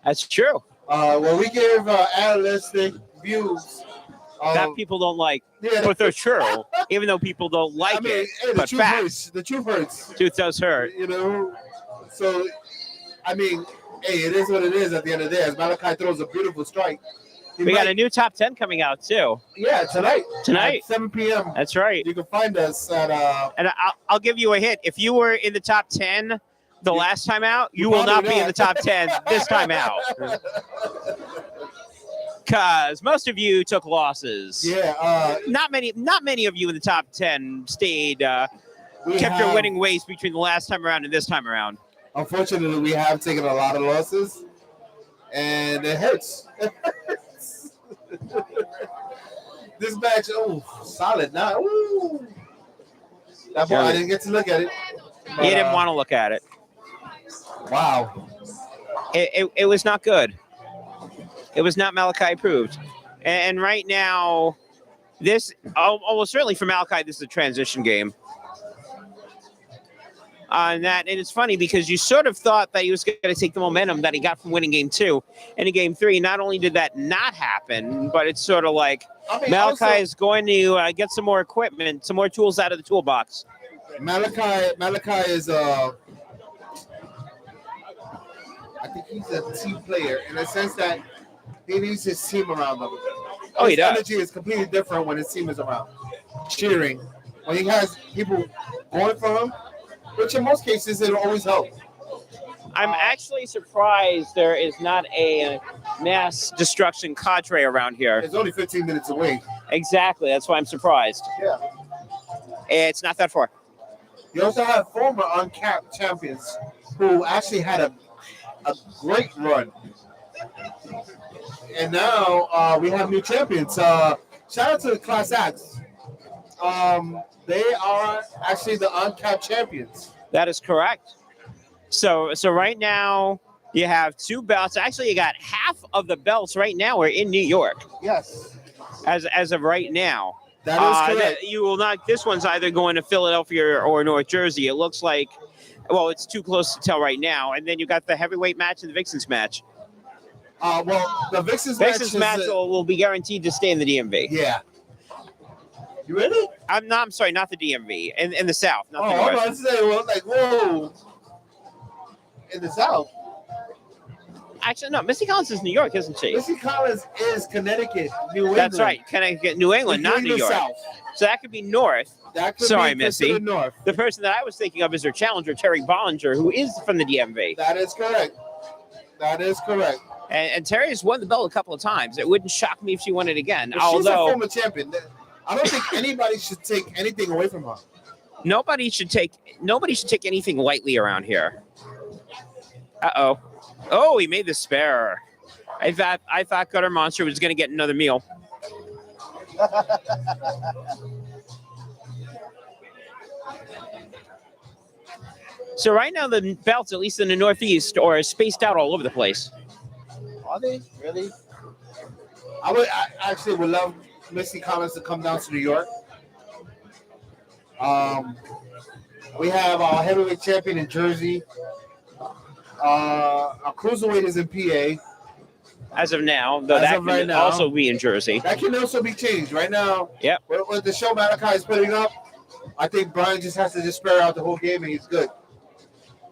That's true. Where we give analytic views. That people don't like, but they're true. Even though people don't like it, hey, but facts. The truth hurts. Truth does hurt. So, hey, it is what it is at the end of the day. As Malachi throws a beautiful strike. We got a new top 10 coming out, too. Yeah, tonight. Tonight. At 7 p.m. That's right. You can find us at... And I'll give you a hint. If you were in the top 10 the last time out, you will not be in the top 10 this time out. Because most of you took losses. Yeah. Not many of you in the top 10 stayed, kept your winning ways between the last time around and this time around. Unfortunately, we have taken a lot of losses, and it hurts. This match, solid. Now, that boy, I didn't get to look at it. But, you didn't want to look at it. Wow. It was not good. It was not Malachi approved. And right now, This almost certainly for Malachi, this is a transition game. And it's funny because you sort of thought that he was going to take the momentum that he got from winning game 2 and in game 3. Not only did that not happen, but it's sort of like Malachi is going to get some more equipment, some more tools out of the toolbox. Malachi is I think he's a team player in the sense that he needs his team around him. Oh, he does. His energy is completely different when his team is around, cheering. When he has people going for him, which in most cases it'll always help. I'm actually surprised there is not a mass destruction cadre around here. It's only 15 minutes away. Exactly. That's why I'm surprised. Yeah. It's not that far. You also have former uncapped champions who actually had a great run. And now we have new champions. Shout out to the Class Acts. They are actually the uncapped champions. That is correct. So right now you have 2 belts. Actually, you got half of the belts right now are in New York. Yes. As of right now. That is correct. You will not. This one's either going to Philadelphia or North Jersey. It looks like. Well, it's too close to tell right now. And then you got the heavyweight match and the Vixens match. Well, the Vixens match will be guaranteed to stay in the DMV. Yeah. You ready? I'm sorry, not the DMV. In the South. Not the I'm North. about to say, well, like, whoa. In the South. Actually, no. Missy Collins is New York, isn't she? Missy Collins is Connecticut, New England. That's right. Connecticut, New England, not New York. South. So that could be North. That could Sorry, be Missy. North. The person that I was thinking of is her challenger, Terry Bollinger, who is from the DMV. That is correct. That is correct. And Terry has won the belt a couple of times. It wouldn't shock me if she won it again. Well, she's a former champion. I don't think anybody should take anything away from her. Nobody should take anything lightly around here. Uh-oh. Oh, he made the spare. I thought Gutter Monster was going to get another meal. So right now the belts, at least in the Northeast, are spaced out all over the place. Are they? Really? I actually would love Missy Collins to come down to New York. We have our heavyweight champion in Jersey. Our cruiserweight is in PA. As of now, though that can also be in Jersey. That can also be changed. Right now, yep. With the show Malachi is putting up, I think Brian just has to just spare out the whole game and he's good.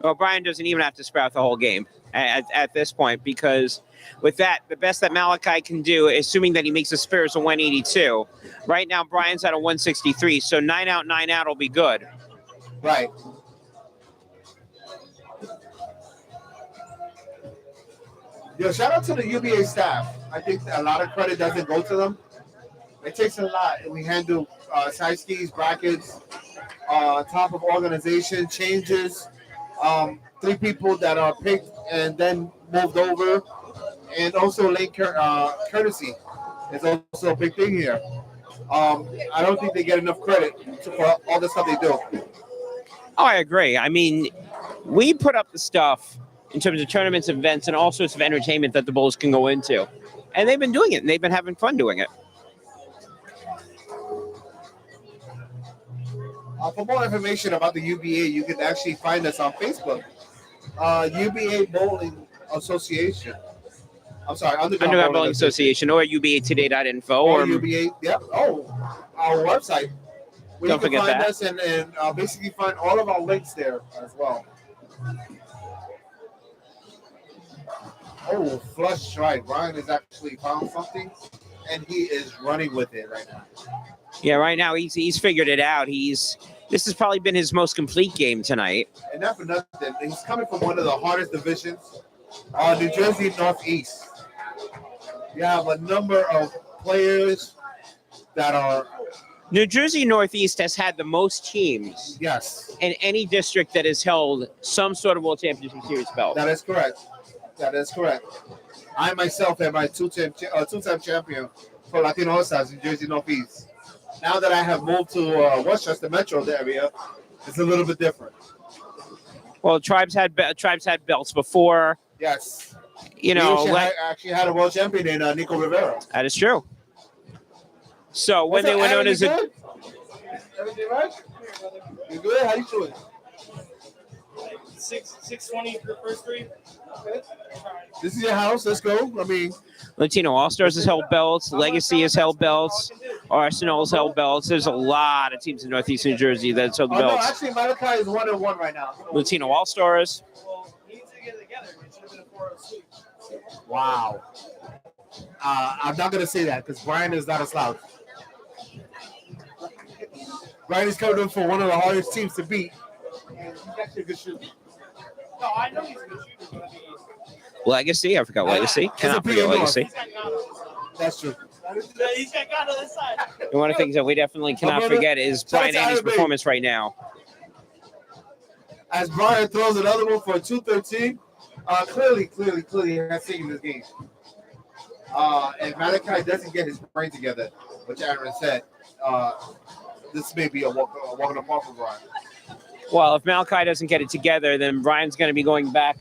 Well, Brian doesn't even have to spare out the whole game at this point, because with that, the best that Malachi can do, assuming that he makes the spares a 182. Right now, Brian's at a 163, so 9 out will be good. Right. Yo, shout out to the UBA staff. I think a lot of credit doesn't go to them. It takes a lot. We handle side skis, brackets, top of organization, changes, 3 people that are picked and then moved over, and also lane courtesy is also a big thing here. I don't think they get enough credit for all the stuff they do. Oh, I agree. I mean, we put up the stuff in terms of tournaments, events, and all sorts of entertainment that the Bulls can go into. And they've been doing it, and they've been having fun doing it. For more information about the UBA, you can actually find us on Facebook. UBA Bowling Association. I'm sorry, Underground Bowling Association, or UBAtoday.info. Or UBA, yeah. Oh, our website. Where Don't you can forget find that. us and basically find all of our links there as well. Oh, flush strike. Brian has actually found something, and he is running with it right now. Yeah, right now he's figured it out. This has probably been his most complete game tonight. And not for nothing, he's coming from one of the hardest divisions, New Jersey Northeast. You have a number of players that are. New Jersey Northeast has had the most teams. Yes. In any district that has held some sort of World Championship Series belt. That is correct. That is correct. I myself am a two-time champion for Latino All-Stars in Jersey Northeast. Now that I have moved to Westchester Metro area, it's a little bit different. Well, Tribes had belts before. Yes. You know, I actually had a world champion in Nico Rivera. That is true. So when they were known as a Everything right? You good? How you doing? 620 for first three. This is your house. Let's go. I mean, Latino All-Stars has held belts, Legacy has held belts, Arsenal has held belts. There's a lot of teams in Northeast New Jersey that's held no, belts. actually, Malachi is 1-1 right now. Latino All-Stars. Well, he needs to get it together. It should have been a 406. Wow. I'm not gonna say that because Brian is not a slouch. Brian is coming in for one of the hardest teams to beat. He's actually a good shooter. No, I know he's a good shooter, but I mean, Legacy, I forgot Legacy. Cannot forget Legacy. That's true. he's got God on this side. And one of the things that we definitely cannot forget is Brian Andy's performance right now. As Brian throws another one for a 213, clearly has taken this game. And Malachi doesn't get his brain together, which Aaron said. This may be a walk in the park for Brian. Well, if Malachi doesn't get it together, then Brian's going to be going back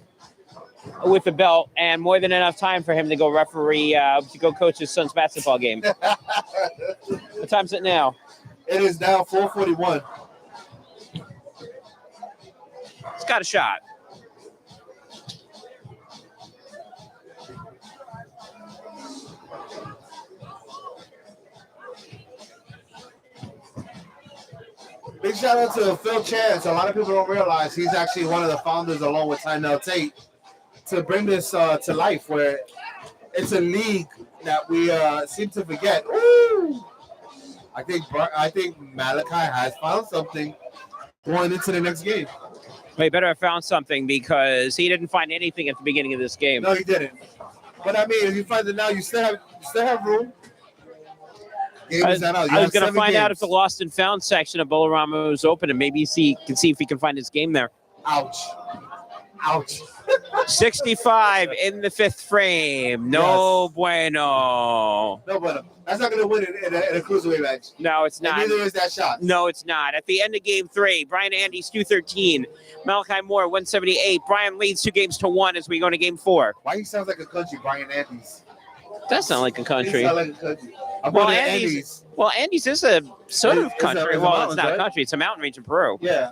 with the belt and more than enough time for him to go referee, to go coach his son's basketball game. What time's it now? It is now 4:41. It's got a shot. Big shout out to Phil Chance. A lot of people don't realize he's actually one of the founders, along with Tynell Tate, to bring this to life, where it's a league that we seem to forget. Ooh! I think Malachi has found something going into the next game. Well, he better have found something because he didn't find anything at the beginning of this game. No, he didn't. But I mean, if you find it now, you still have room. I was going to find out if the lost and found section of Bolorama was open and maybe can see if he can find his game there. Ouch. 65 in the fifth frame. No bueno. No bueno. That's not going to win in a cruiserweight match. No, it's not. And neither is that shot. No, it's not. At the end of game 3, Brian Andy's 213. Malachi Moore 178. Brian leads 2-1 as we go to game 4. Why he sounds like a country, Brian Andy's? That's not like a country. He sounds like a country. Andy's is a sort of country. It's not a right? country. It's a mountain range in Peru. Yeah.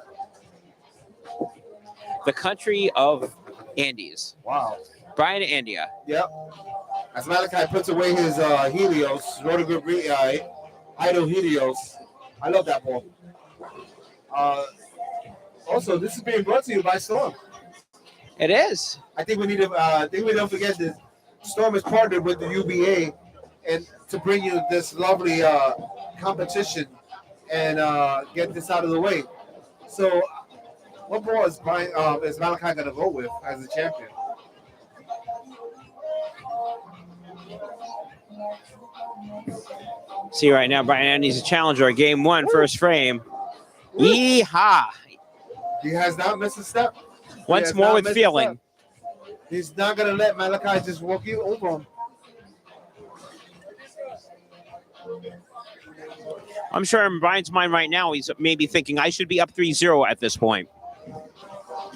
The country of Andes. Wow. Brian Andia. Yep. As Malachi puts away his Helios, Rotogrip Idol Helios. I love that ball. Also, this is being brought to you by Storm. It is. I think we need to. we don't forget this. Storm is partnered with the UBA, and to bring you this lovely competition and get this out of the way. So, what ball is Malachi going to go with as a champion? See right now, Brian Andy's a challenger. Game 1, first frame. Yeehaw! He has not missed a step. Once more with feeling. He's not going to let Malachi just walk you over him. I'm sure in Brian's mind right now, he's maybe thinking, I should be up 3-0 at this point.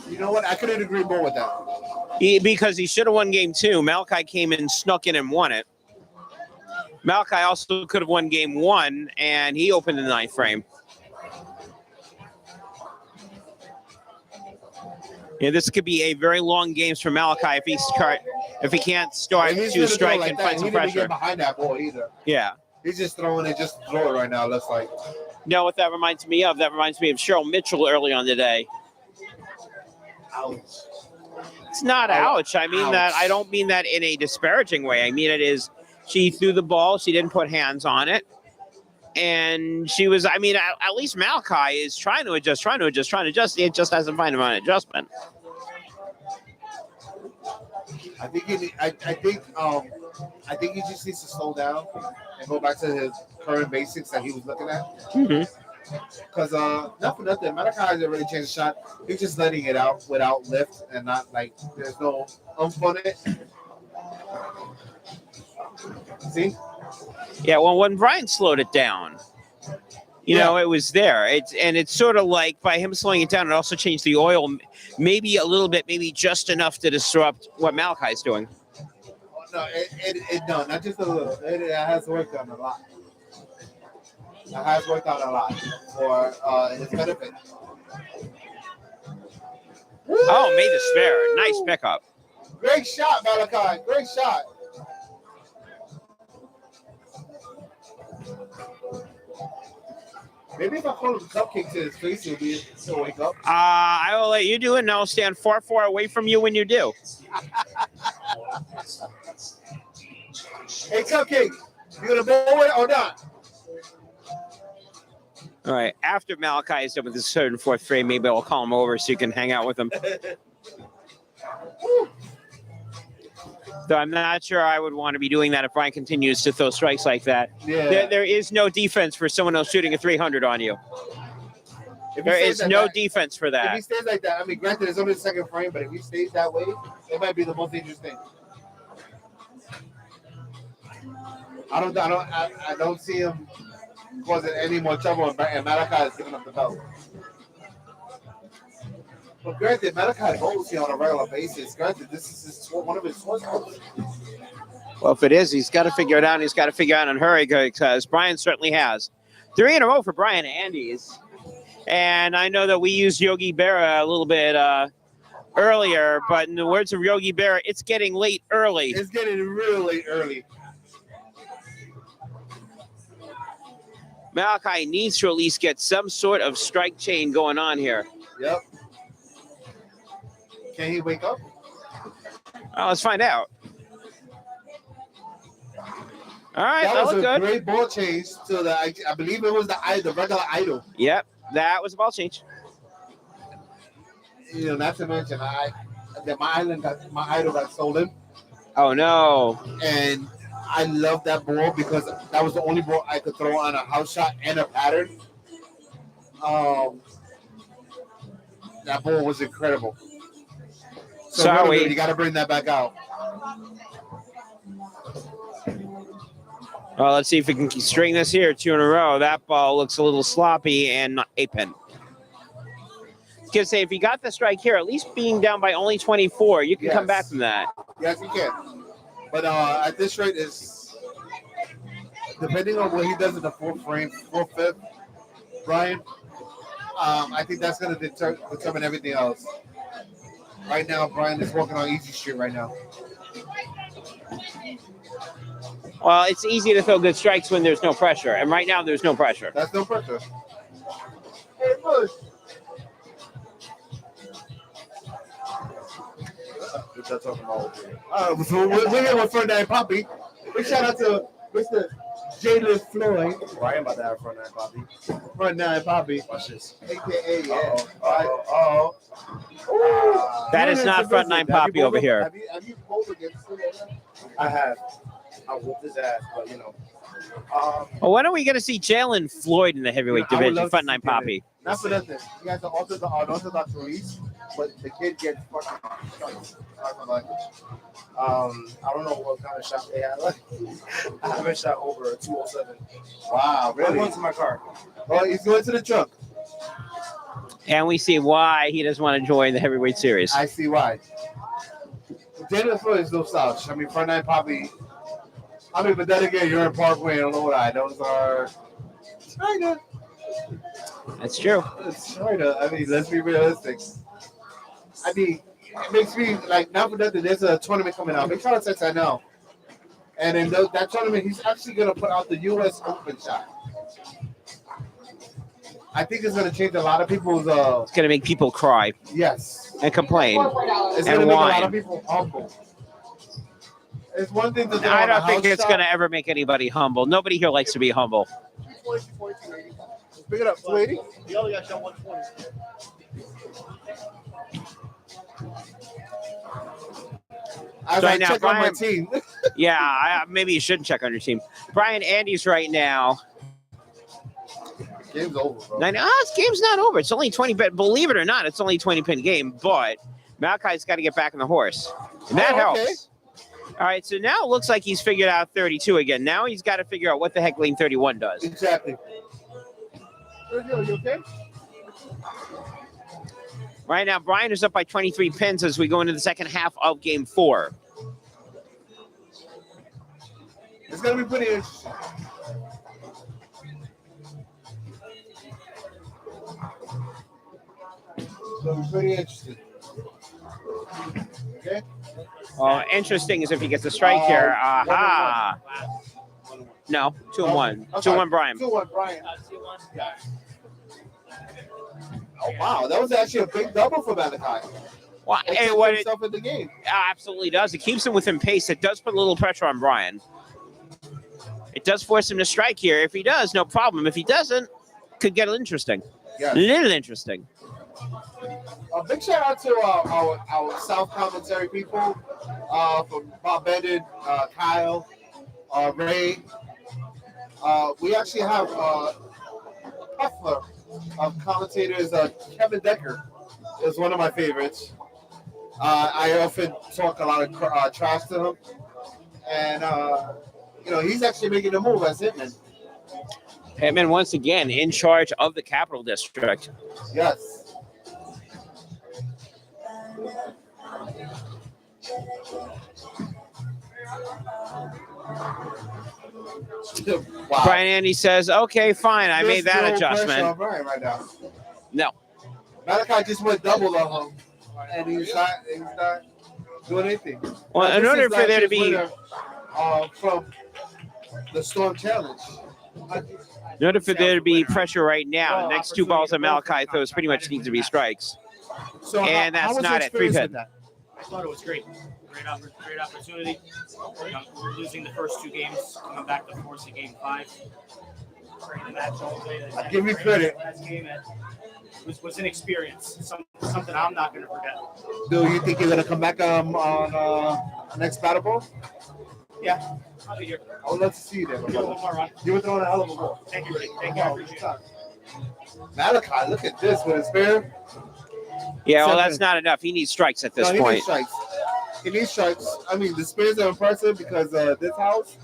You know what? I couldn't agree more with that. Because he should have won game 2. Malachi came in, snuck in, and won it. Malachi also could have won game 1, and he opened the 9th frame. Yeah, this could be a very long game for Malachi if he can't start to strike and find some pressure. He didn't get behind that ball either. Yeah. He's just throwing it just to throw it right now. Looks like. No, what that reminds me of? That reminds me of Cheryl Mitchell early on today. Ouch. It's not ouch. I mean that. I don't mean that in a disparaging way. I mean it is. She threw the ball. She didn't put hands on it. And she was, I mean, at least Malachi is trying to adjust. It just hasn't found an adjustment. I think he just needs to slow down and go back to his current basics that he was looking at. Because not for nothing, Malachi hasn't really changed the shot. He's just letting it out without lift and not like there's no oomph on it. See? Yeah, well, when Brian slowed it down, you know, it was there. It's sort of like by him slowing it down, it also changed the oil maybe a little bit, maybe just enough to disrupt what Malachi's doing. No, no, not just a little. It has worked on a lot. That has worked out a lot for his benefit. Oh, made the spare. Nice pickup. Great shot, Malachi. Great shot. Maybe if I call him cupcake to his face, he'll wake up. I will let you do it, and I'll stand far away from you when you do. Hey, cupcake, you gonna bowl it or not? All right. After Malachi is done with his third and fourth frame, maybe I'll call him over so you can hang out with him. Though I'm not sure I would want to be doing that if Brian continues to throw strikes like that. Yeah. There is no defense for someone else shooting a 300 on you. If he There stays is like no that- defense for If he that. stays like that, I mean, granted, it's only the second frame, but if he stays that way, it might be the most dangerous thing. I don't see him causing any more trouble, and Malachi is giving up the belt. But granted, Malachi bowls here on a regular basis. Granted, this is one of his source bowls. Well, if it is, he's got to figure it out. And he's got to figure out and hurry because Brian certainly has. 3 in a row for Brian Andes. And I know that we used Yogi Berra a little bit earlier, but in the words of Yogi Berra, it's getting late early. It's getting really early. Malachi needs to at least get some sort of strike chain going on here. Yep. Can he wake up? Well, let's find out. All right, That that was looked a good. great ball change to the. I believe it was the regular idol. Yep, that was a ball change. You know, not to mention that my idol got stolen, Oh, no. and I love that ball because that was the only ball I could throw on a house shot and a pattern. That ball was incredible. So Sorry. you got to bring that back out. Well, let's see if we can string this here 2 in a row. That ball looks a little sloppy and not a pin. I was going to say, if you got the strike here, at least being down by only 24, you can come back from that. Yes, you can. But at this rate, is depending on what he does in the fourth frame, fourth, fifth, Brian, I think that's going to determine everything else. Right now, Brian is working on easy shit right now. Well, it's easy to throw good strikes when there's no pressure. And right now, there's no pressure. That's no pressure. Hey, push. What y'all talking about? So we're here with Front Nine Poppy. Big shout out to Mr. Jalen Floyd. Brian about to have front nine Bobby. Front Nine Poppy. Watch this. AKA, yeah. That is not Front Nine Poppy over here. Have you bowled against him? I have. I whooped his ass, but you know. Well, when are we going to see Jalen Floyd in the heavyweight I would division? love Front to Nine see Jalen. Poppy. Not for nothing. You guys are also the unorthodox release, but the kid gets fucking shots. I don't know what kind of shot they had. I haven't shot over a 207. Wow, I'm really? going to my car. Well, he's going to the trunk. And we see why he doesn't want to join the heavyweight series. I see why. Jalen Floyd is no slouch. I mean, Front Nine Poppy. I mean, but then again, you're in Parkway and Lodi. Those are China. That's true. It's China. I mean, let's be realistic. I mean, it makes me like, not for nothing, there's a tournament coming out. Big shout out to Texano. And in that tournament, he's actually going to put out the U.S. Open shot. I think it's going to change a lot of people's. It's going to make people cry Yes. and complain. It's And going to make a lot whine. of people humble. It's one thing to throw I on a don't think house it's shot. going to ever make anybody humble. Nobody here likes to be humble. Pick it up, 280. The other guy shot 120. I was Right like, now, check on my Brian- team. Yeah, maybe you shouldn't check on your team. Brian Andes right now. Game's over, bro. This game's not over. It's only 20. But believe it or not, it's only a 20-pin game. But Malachi's got to get back on the horse, and that Oh, okay. helps. All right, so now it looks like he's figured out 32 again. Now he's got to figure out what the heck lane 31 does. Exactly. Sergio, you okay? Right now, Brian is up by 23 pins as we go into the second half of Game 4. It's going to be pretty interesting. So pretty interesting. Okay. Well, interesting is if he gets a strike here. Aha. No, 2-1. 2-1, Brian. 2-1, Brian. Oh wow, that was actually a big double for Malachi. Well, He hey, kept what it himself in the game. absolutely does, it keeps him within pace. It does put a little pressure on Brian. It does force him to strike here. If he does, no problem. If he doesn't, could get interesting. Yes. A little interesting. A big shout out to our South commentary people, from Bob Bennett, Kyle, Ray. We actually have a plethora of commentators. Kevin Decker is one of my favorites. I often talk a lot of trash to him, and he's actually making a move as Hitman. Hitman once again in charge of the Capital District. Yes. Wow. Brian Andy says, okay, fine, I made that There's no pressure adjustment. on Brian right now. No. Malachi just went double on him, and he's not doing anything. Well, Now, in this order is for last there to year's be winner, from the Storm Challenge. in order for there to be pressure right now, the next two balls that Malachi throws pretty much need to be strikes. So And that's how was not your at experience 3 with pin. that? I thought it was great. Great opportunity. We're losing the first two games, coming back to force in game 5. The match all the way. I give you credit. Last game was an experience, something I'm not going to forget. Do you think you're gonna come back on next battle ball? Yeah, I'll be here. I would love to see you there. Give it one more run. You were throwing a hell of a ball. Thank you, Rick. Thank you. I appreciate it. Malachi, look at this with his spear. Yeah, well, 7. that's not enough. He needs strikes at this No, he point. needs strikes. He needs strikes. I mean, the spears are impressive because this house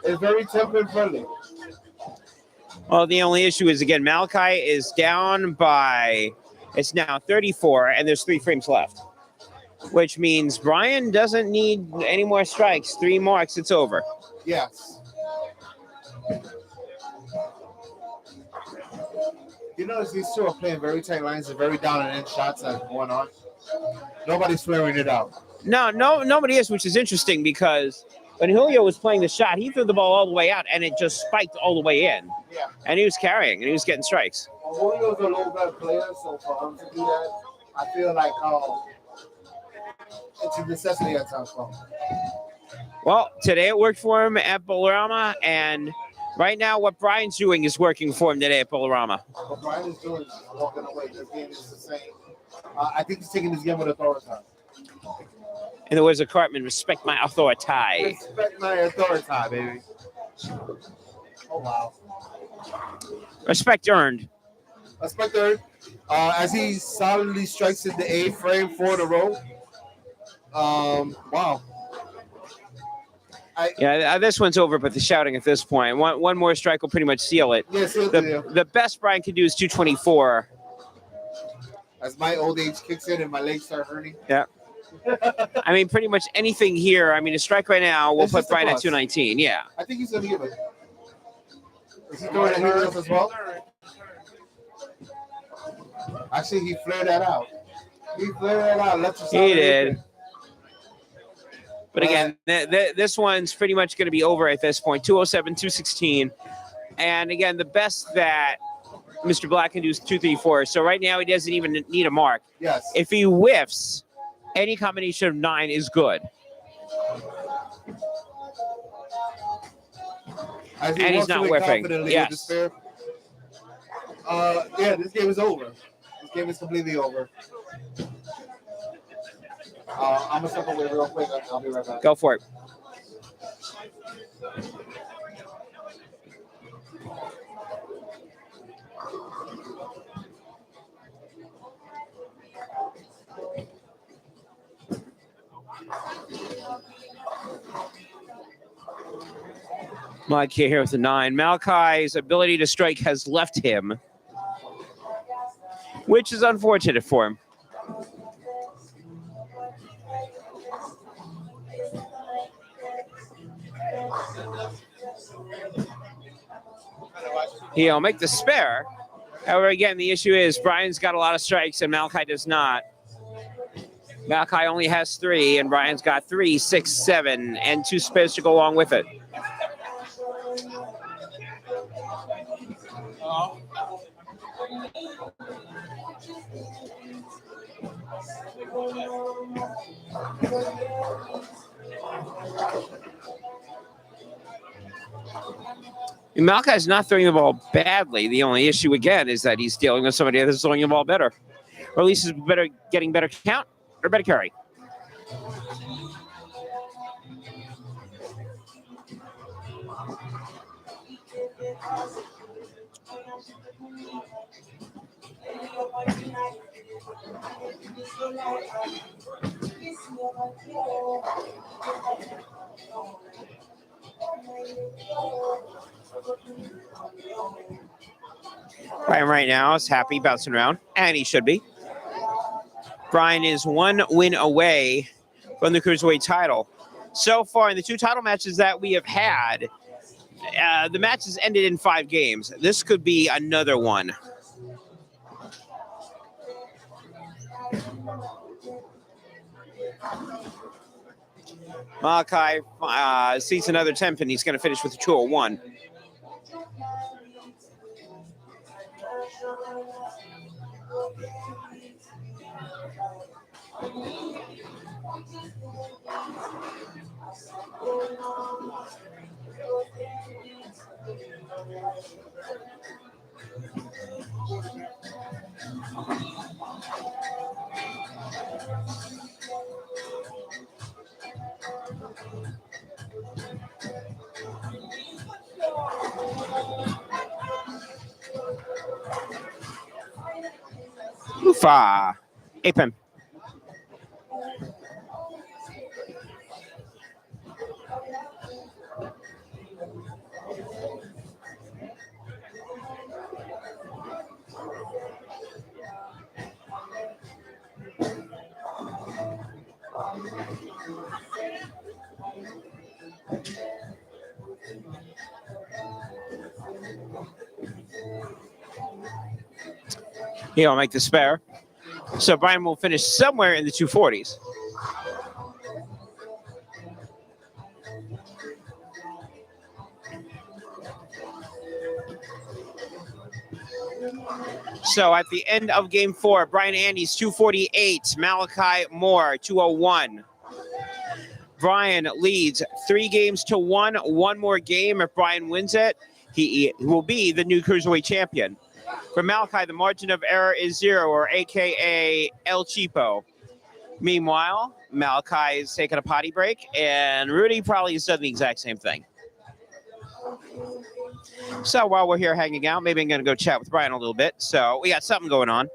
is very temper friendly. Well, the only issue is, again, Malachi is down by, it's now 34, and there's 3 frames left, which means Brian doesn't need any more strikes. 3 marks, it's over. Yes. You notice these two are playing very tight lines and very down and in shots that are going on. Nobody's flaring it out. No, nobody is, which is interesting because when Julio was playing the shot, he threw the ball all the way out, and it just spiked all the way in. Yeah. And he was carrying, and he was getting strikes. Well, Julio's a little better player, so for him to do that, I feel like it's a necessity at times for him. Well, today it worked for him at Bolorama, and right now what Brian's doing is working for him today at Bolorama. What Brian is doing is walking away. This game is the same. I think he's taking this game with authority. In the words of Cartman, respect my authority. Respect my authority, baby. Oh, wow. Respect earned. Respect earned. As he solidly strikes in the A frame 4 in a row. Wow. Yeah, this one's over, but the shouting at this point. One more strike will pretty much seal it. Yes, the best Brian can do is 224. As my old age kicks in and my legs start hurting. Yeah. I mean, pretty much anything here. I mean, a strike right now will It's put just a Brian at plus. 219. Yeah. I think he's going to give it. Is he throwing a Helios as well? Actually, he flared that out. He flared that out. Left to He did. But again, this one's pretty much going to be over at this point. 207, 216. And again, the best that Mr. Black can do is 234. So right now he doesn't even need a mark. Yes. If he whiffs, any combination of 9 is good. As he And he's walks not away whiffing. confidently with Yes. despair. Yeah, this game is over. This game is completely over. I'm going to step away real quick. I'll be right back. Go for it. Mike here with the 9. Malachi's ability to strike has left him, which is unfortunate for him. He'll make the spare. However, again, the issue is Brian's got a lot of strikes and Malachi does not. Malachi only has 3, and Brian's got 3, 6, 7, and 2 spares to go along with it. Malachi's not throwing the ball badly. The only issue, again, is that he's dealing with somebody that's throwing the ball better. Or at least is getting better count or better carry. Brian right now is happy, bouncing around, and he should be. Brian is 1 win away from the Cruiserweight title. So far in the 2 title matches that we have had, the matches ended in 5 games. This could be another one. Malachi sees another 10 and he's going to finish with a 201. Oofa. Apem. He'll make the spare. So Brian will finish somewhere in the 240s. So at the end of game 4, Brian Andes 248, Malachi Moore 201. Brian leads 3 games to 1. One more game. If Brian wins it, he will be the new Cruiserweight champion. For Malachi, the margin of error is 0, or AKA El Cheapo. Meanwhile, Malachi is taking a potty break, and Rudy probably has done the exact same thing. So while we're here hanging out, maybe I'm going to go chat with Brian a little bit. So we got something going on.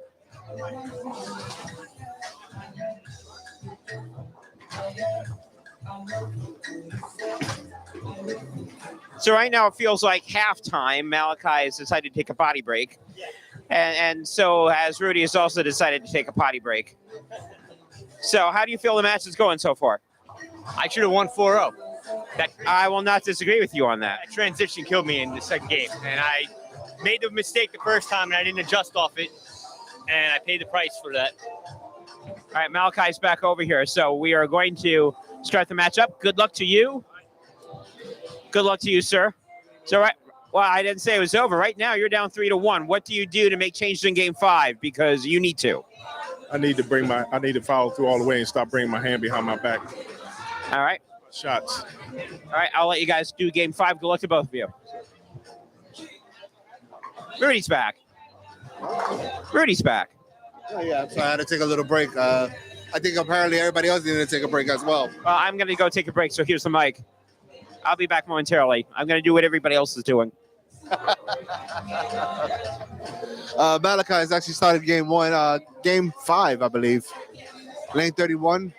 So right now it feels like halftime. Malachi has decided to take a potty break. And so has Rudy has also decided to take a potty break. So how do you feel the match is going so far? I should have won 4-0. I will not disagree with you on that. That transition killed me in the second game. And I made the mistake the first time, and I didn't adjust off it. And I paid the price for that. All right, Malachi's back over here. So we are going to start the match up. Good luck to you. Good luck to you, sir. So, right. Well, I didn't say it was over. Right now, you're down 3-1. What do you do to make changes in game 5? Because you need to. I need to follow through all the way and stop bringing my hand behind my back. All right. Shots. All right, I'll let you guys do game 5. Good luck to both of you. Rudy's back. Rudy's back. Oh, yeah, so I had to take a little break. I think apparently everybody else needed to take a break as well. Well, I'm going to go take a break, so here's the mic. I'll be back momentarily. I'm going to do what everybody else is doing. Malachi has actually started game 1, game 5, I believe. Lane 31.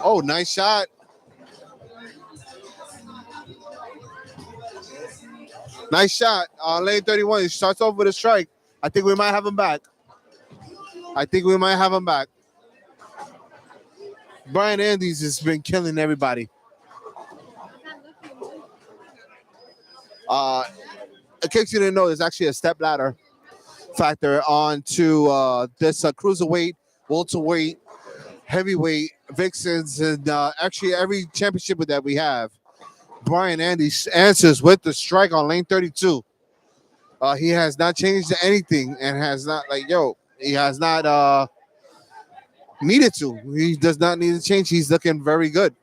Oh, nice shot. Nice shot. Lane 31. He starts off with a strike. I think we might have him back. Brian Andes has been killing everybody. in case you didn't know, there's actually a step ladder factor onto this cruiserweight, welterweight, heavyweight, Vixens, and actually every championship that we have. Brian Andy answers with the strike on lane 32. He has not changed anything and has not he has not needed to. He does not need to change. He's looking very good.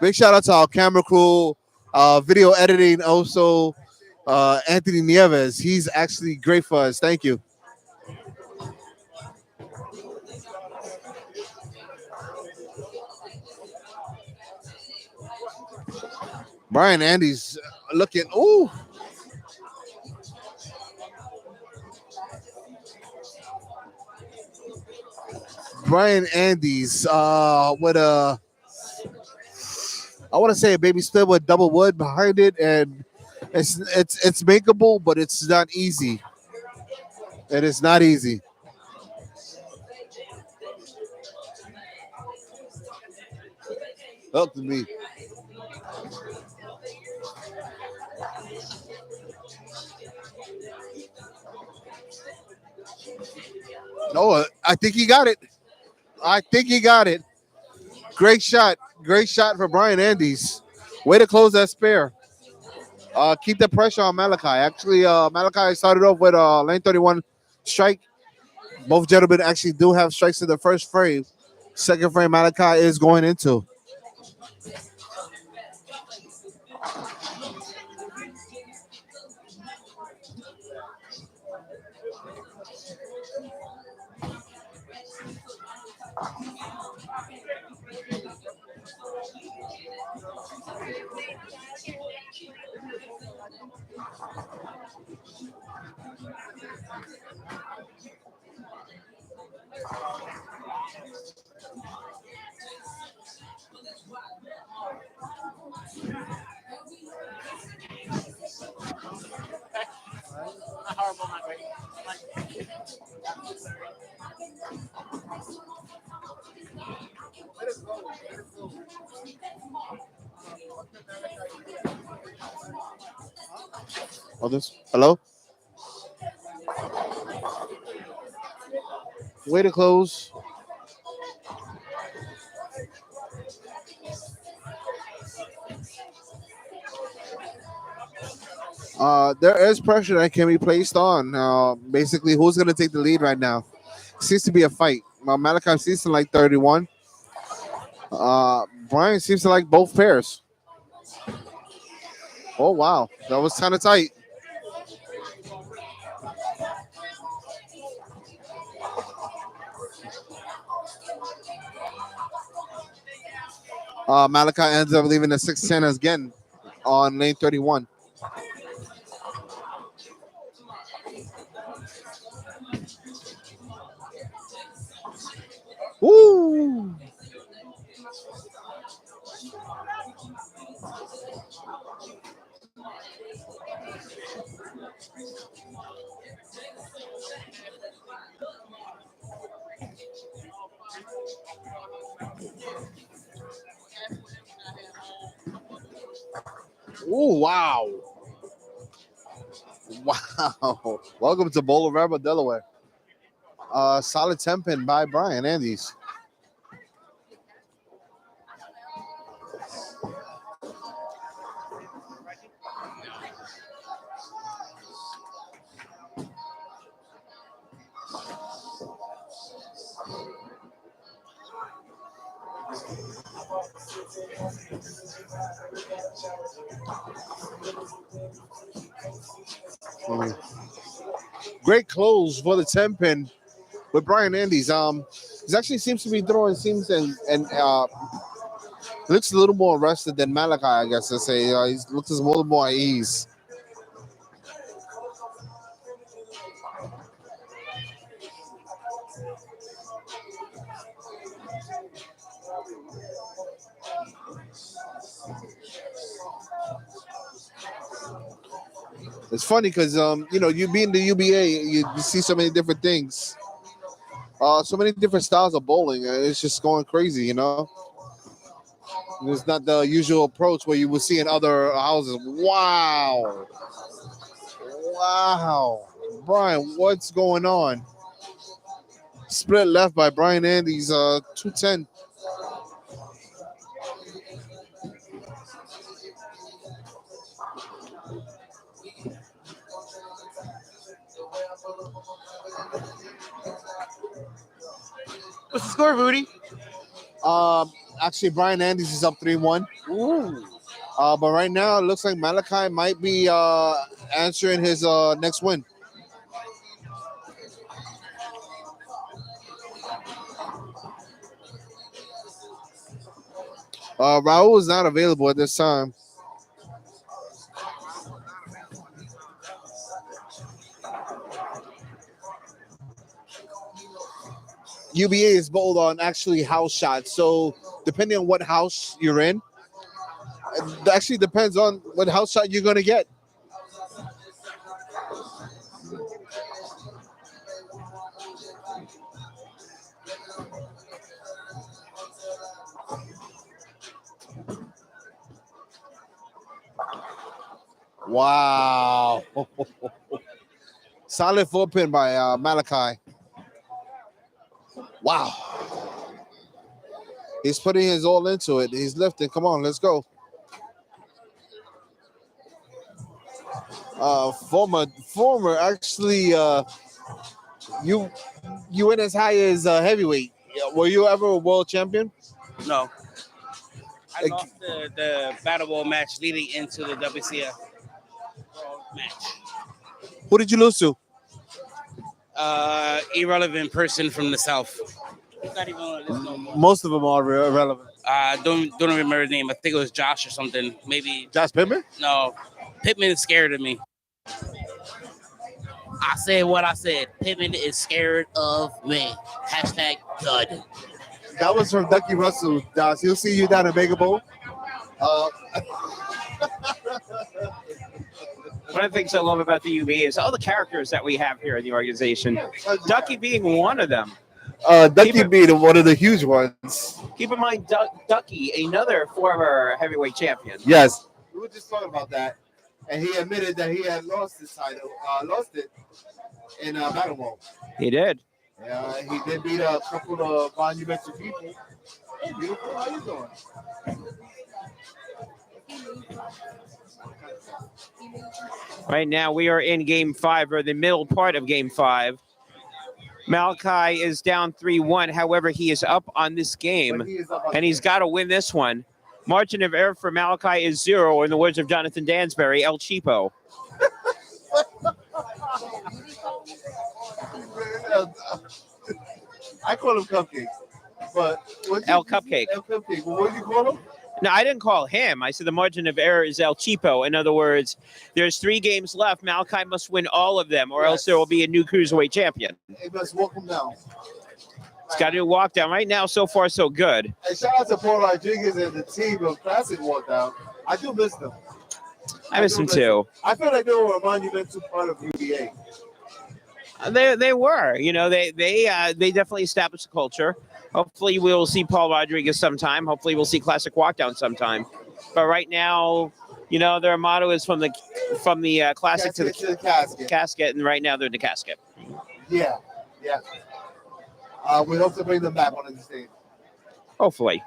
Big shout out to our camera crew, video editing, also Anthony Nieves. He's actually great for us. Thank you. Brian Andy's looking. Ooh. Brian Andy's with a, I want to say a baby split with double wood behind it, and it's makeable, but it's not easy. It is not easy. Help to me. No, I think he got it. I think he got it. Great shot. Great shot for Brian Andes. Way to close that spare. Keep the pressure on Malachi. Actually, Malachi started off with a lane 31 strike. Both gentlemen actually do have strikes in the first frame. Second frame, Malachi is going into. Others? Hello? Way to close. There is pressure that can be placed on. Basically, who's going to take the lead right now? Seems to be a fight. Malachi seems to like 31. Brian seems to like both pairs. Oh, wow. That was kind of tight. Malachi ends up leaving the 6'10 again on lane 31. Woo! Oh, wow. Wow. Welcome to Boulder Rebel, Delaware. Solid 10 pin by Brian Andes. Great close for the 10 pin with Brian Andes. He actually seems to be throwing seams and looks a little more rested than Malachi, I guess to say. He looks a little more at ease. It's funny because you being the UBA, you see so many different things, so many different styles of bowling. It's just going crazy, It's not the usual approach where you would see in other houses. Wow. Wow. Brian, what's going on? Split left by Brian Andy's 210. What's the score, Rudy? Actually, Brian Andy's is up 3-1. Ooh. But right now, it looks like Malachi might be answering his next win. Raul is not available at this time. UBA is bold on actually house shots. So depending on what house you're in, it actually depends on what house shot you're going to get. Wow. Solid 4-pin by Malachi. Wow. He's putting his all into it. He's lifting. Come on, let's go. Former actually you went as high as heavyweight. Were you ever a world champion? No. I lost the Battle Bowl match leading into the WCF match. Who did you lose to? Irrelevant person from the South. He's not even on this no more. Most of them are irrelevant. Don't remember his name. I think it was Josh or something. Maybe Josh Pittman? No. Pittman is scared of me. I said what I said. Pittman is scared of me. Hashtag dud. That was from Ducky Russell, Josh. He'll see you down at Mega Bowl. One of the things I love about the U.B.A. is all the characters that we have here in the organization. Ducky being one of them. Ducky being one of the huge ones. Keep in mind, Ducky, another former heavyweight champion. Yes. We were just talking about that, and he admitted that he had lost his title, lost it in Battle Bowl. He did. Yeah, he did beat a couple of monumental people. Hey, beautiful, how you doing? Right now, we are in Game 5, or the middle part of Game 5. Malachi is down 3-1. However, he is up on this game, and he's got to win this one. Margin of error for Malachi is 0, or in the words of Jonathan Dansbury, El Cheapo. I call him Cupcake, but El Cupcake. El Cupcake. Well, what do you call him? No, I didn't call him. I said the margin of error is El Cheapo. In other words, there's 3 games left. Malachi must win all of them, or else there will be a new Cruiserweight champion. He must walk him down. He's got to do a walk down. Right now, so far, so good. And shout out to Paul Rodriguez and the team of Classic Walk Down. I do miss them. I miss them too. I feel like they were a monumental part of UBA. They were, you know, they definitely established a culture. Hopefully we'll see Paul Rodriguez sometime. Hopefully we'll see Classic Walkdown sometime. But right now, you know, their motto is from the classic to the casket, and right now they're in the casket. Yeah. We hope to bring them back one of these days. Hopefully.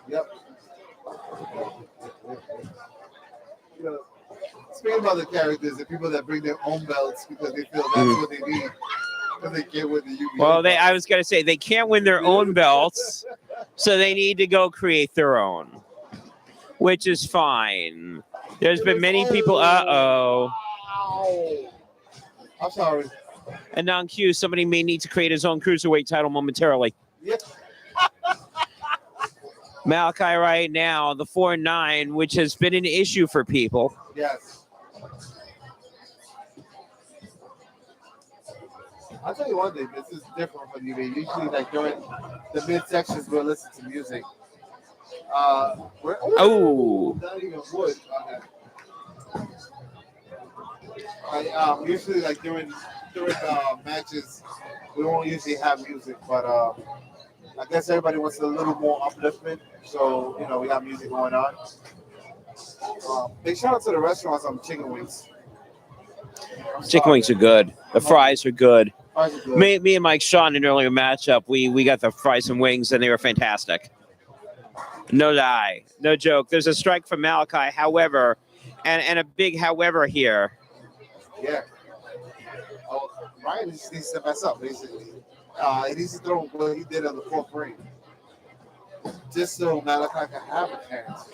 Yep. You know, speaking about the characters, the people that bring their own belts because they feel that's what they need. Because they can't win the UBA. Well, I was going to say, they can't win their own belts, so they need to go create their own, which is fine. There's been many people, I'm sorry. And on cue, somebody may need to create his own Cruiserweight title momentarily. Yep. Malachi right now, the 4-9, which has been an issue for people. Yes. I'll tell you one thing, this is different from UBA. Usually, like during the midsections, we'll listen to music. Not even wood on that. Usually, like during matches, we won't usually have music, but I guess everybody wants a little more upliftment, so you know we got music going on. Big shout out to the restaurants on chicken wings. Chicken wings are good. The fries are good. Fries are good. Me and Mike Shaw in an earlier matchup, we got the fries and wings, and they were fantastic. No lie, no joke. There's a strike from Malachi, however, and a big however here. Yeah. Oh, Ryan just needs to mess up, basically. He needs to throw what he did on the fourth frame. Just so Malachi can have a chance.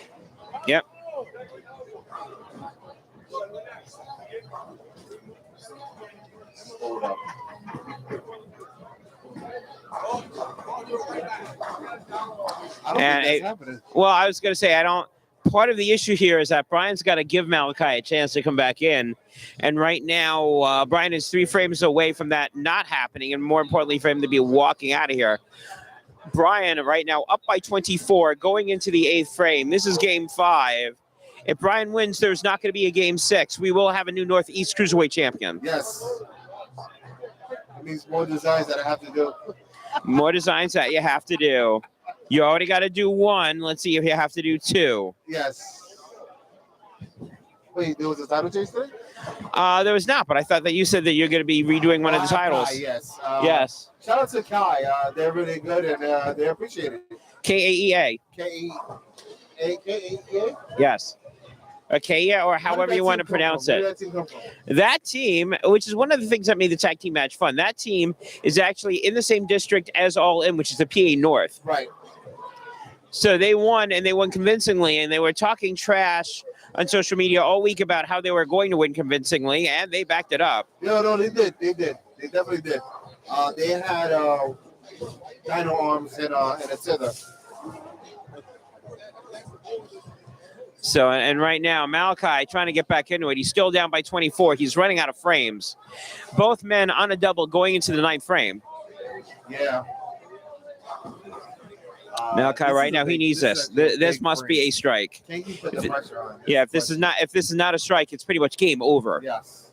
Yep. Hold up. Well, I was going to say, part of the issue here is that Brian's got to give Malachi a chance to come back in. And right now, Brian is 3 frames away from that not happening, and more importantly, for him to be walking out of here. Brian right now up by 24, going into the 8th frame. This is game 5. If Brian wins, there's not going to be a game 6. We will have a new Northeast Cruiserweight champion. Yes. It means more designs that I have to do. More designs that you have to do. You already got to do 1. Let's see if you have to do 2. Yes. Wait, there was a title change today? There was not, but I thought that you said that you're going to be redoing one of the titles. Yes. Yes. Shout out to Kai. They're really good and they appreciate it. KAEA. K-A-E-A? Yes. Okay, or however you want to pronounce it. That team, which is one of the things that made the tag team match fun, that team is actually in the same district as All In, which is the PA North. Right. So they won, and they won convincingly, and they were talking trash on social media all week about how they were going to win convincingly, and they backed it up. No, they did. They definitely did. They had dino arms and a tether. So, and right now, Malachi trying to get back into it. He's still down by 24. He's running out of frames. Both men on a double going into the 9th frame. Yeah. Malachi right now, he needs this. This must be a strike. Can't you put the pressure on? Yeah, if this is not a strike, it's pretty much game over. Yes.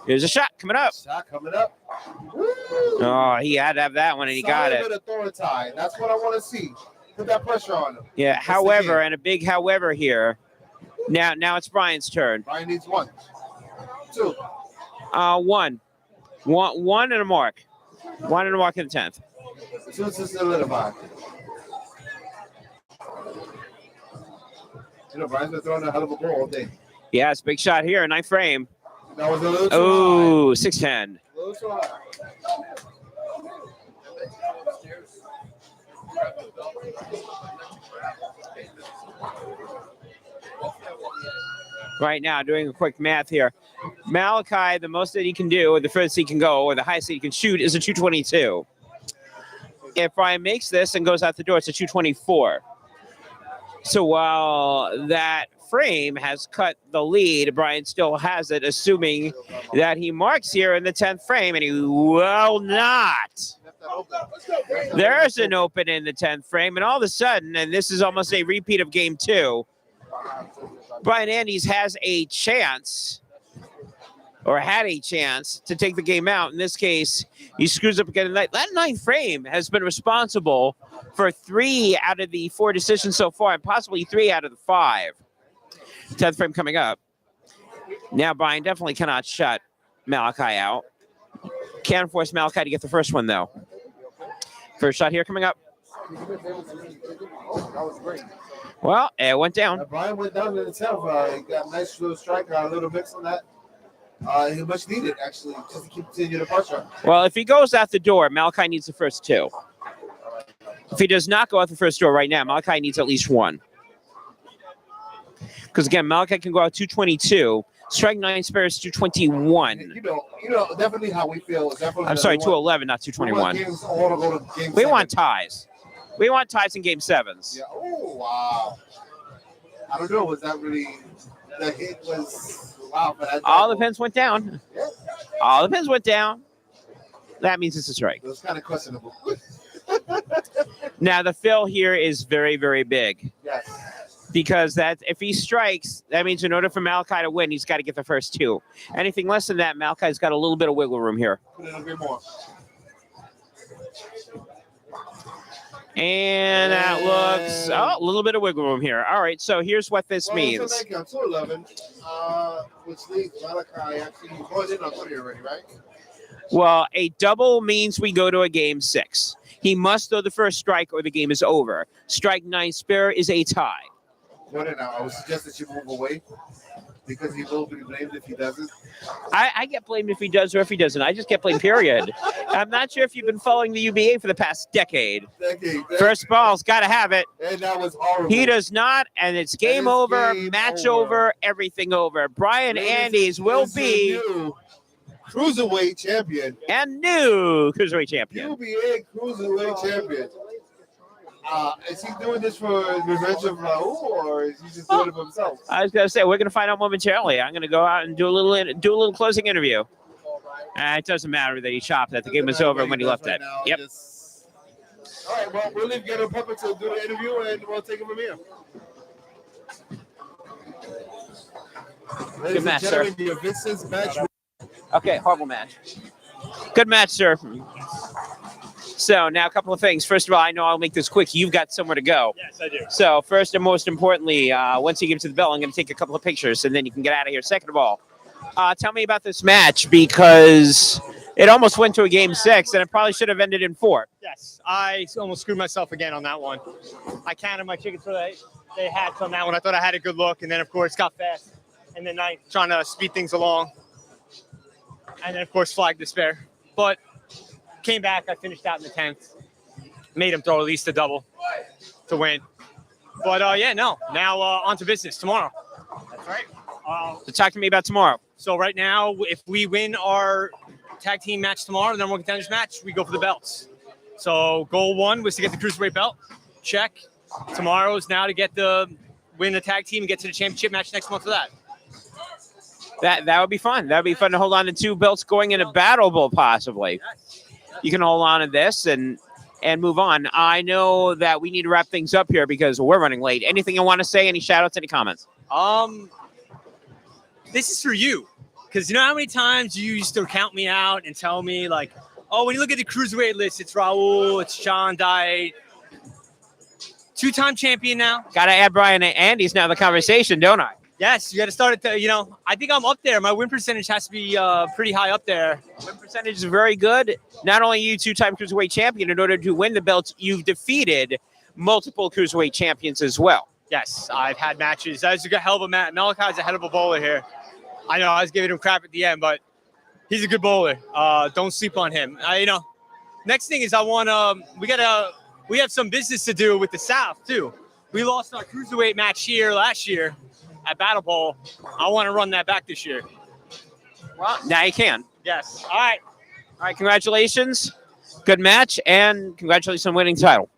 Here's a shot coming up. Shot coming up. Woo! Oh, he had to have that one, and he got it. Authority. That's what I want to see. Put that pressure on him. Yeah, however, and a big however here. Now it's Brian's turn. Brian needs 1. 2. 1 and a mark. 1 and a mark in the 10th. 2 to solidify. You know, Brian's been throwing a hell of a ball all day. Yeah, it's a big shot here, 9th frame. That was a little too high. 610. A little too high. Right now, doing a quick math here. Malachi, the most that he can do, or the furthest he can go, or the highest that he can shoot is a 222. If Brian makes this and goes out the door, it's a 224. So while that frame has cut the lead, Brian still has it, assuming that he marks here in the 10th frame, and he will not. There's an open in the 10th frame, and all of a sudden, and this is almost a repeat of game 2, Brian Andes has a chance, or had a chance, to take the game out. In this case, he screws up again. That 9th frame has been responsible for 3 out of the 4 decisions so far, and possibly 3 out of the 5. 10th frame coming up. Now Brian definitely cannot shut Malachi out. Can force Malachi to get the first one, though. First shot here coming up. That was great. Well, it went down. Brian went down to the 10th. He got a nice little strike, got a little mix on that. He much needed, actually, just to continue the pressure. Well, if he goes out the door, Malachi needs the first 2. If he does not go out the first door right now, Malachi needs at least 1. Because again, Malachi can go out 222. Strike 9 spares 221. You know, definitely how we feel. I'm sorry, 211, not 221. We want ties. We want ties in game 7s. Yeah. Oh, wow. I don't know. Was that really the hit? Was wow. But all the pins went down. Yeah. All the pins went down. That means it's a strike. It was kind of questionable. Now the fill here is very, very big. Yes. Because that if he strikes, that means in order for Malachi to win, he's got to get the first 2. Anything less than that, Malachi's got a little bit of wiggle room here. Couldn't agree more. And that looks a little bit of wiggle room here. All right, so here's what this means. So thank you. I'm 211, which leaves Malachi actually going in on 20 already, right? Well, a double means we go to a game 6. He must throw the first strike or the game is over. Strike 9 spare is a tie. What now? I would suggest that you move away because he will be blamed if he doesn't. I get blamed if he does or if he doesn't. I just get blamed, period. I'm not sure if you've been following the UBA for the past decade. First ball's got to have it. And that was horrible. He does not, and it's game over, match over, everything over. Brian Andes will be Cruiserweight champion. And new Cruiserweight champion. U.B.A. Cruiserweight champion. Is he doing this for revenge of Raul, or is he just doing it for himself? I was going to say, we're going to find out momentarily. I'm going to go out and do a little closing interview. It doesn't matter that he chopped that. The game was over when he left it. Yep. All right, well, we'll leave Ghetto Puppet to do the interview, and we'll take it from here. Good match, sir. Your Vincent's match. Okay, horrible match. Good match, sir. So now a couple of things. First of all, I know I'll make this quick. You've got somewhere to go. Yes, I do. So first and most importantly, once you give to the bell, I'm going to take a couple of pictures, and then you can get out of here. Second of all, tell me about this match because it almost went to a game 6, and it probably should have ended in 4. Yes, I almost screwed myself again on that one. I counted my chickens for they had on that one. I thought I had a good look, and then, of course, got fast. And then I trying to speed things along. And then, of course, flagged the spare. But came back. I finished out in the 10th. Made him throw at least a double to win. But, yeah, no. Now on to business tomorrow. That's right. So talk to me about tomorrow. So right now, if we win our tag team match tomorrow, then we're contenders match, we go for the belts. So goal 1 was to get the Cruiserweight belt. Check. Tomorrow is now to win the tag team and get to the championship match next month for that. That would be fun. That would be fun to hold on to 2 belts going in a battle bowl, possibly. You can hold on to this and move on. I know that we need to wrap things up here because we're running late. Anything you want to say? Any shout-outs? Any comments? This is for you. Because you know how many times you used to count me out and tell me, like, oh, when you look at the Cruiserweight list, it's Raul, it's John Diet. 2-time champion now. Got to add Brian Andes now to the conversation, don't I? Yes, you got to start at I think I'm up there. My win percentage has to be pretty high up there. Win percentage is very good. Not only are you 2-time Cruiserweight champion, in order to win the belts, you've defeated multiple Cruiserweight champions as well. Yes, I've had matches. That was a hell of a match. Malachi's a hell of a bowler here. I know I was giving him crap at the end, but he's a good bowler. Don't sleep on him. Next thing is we have some business to do with the South too. We lost our Cruiserweight match here last year at Battle Bowl. I want to run that back this year. Well, now you can. Yes. All right. All right. Congratulations. Good match, and congratulations on winning the title.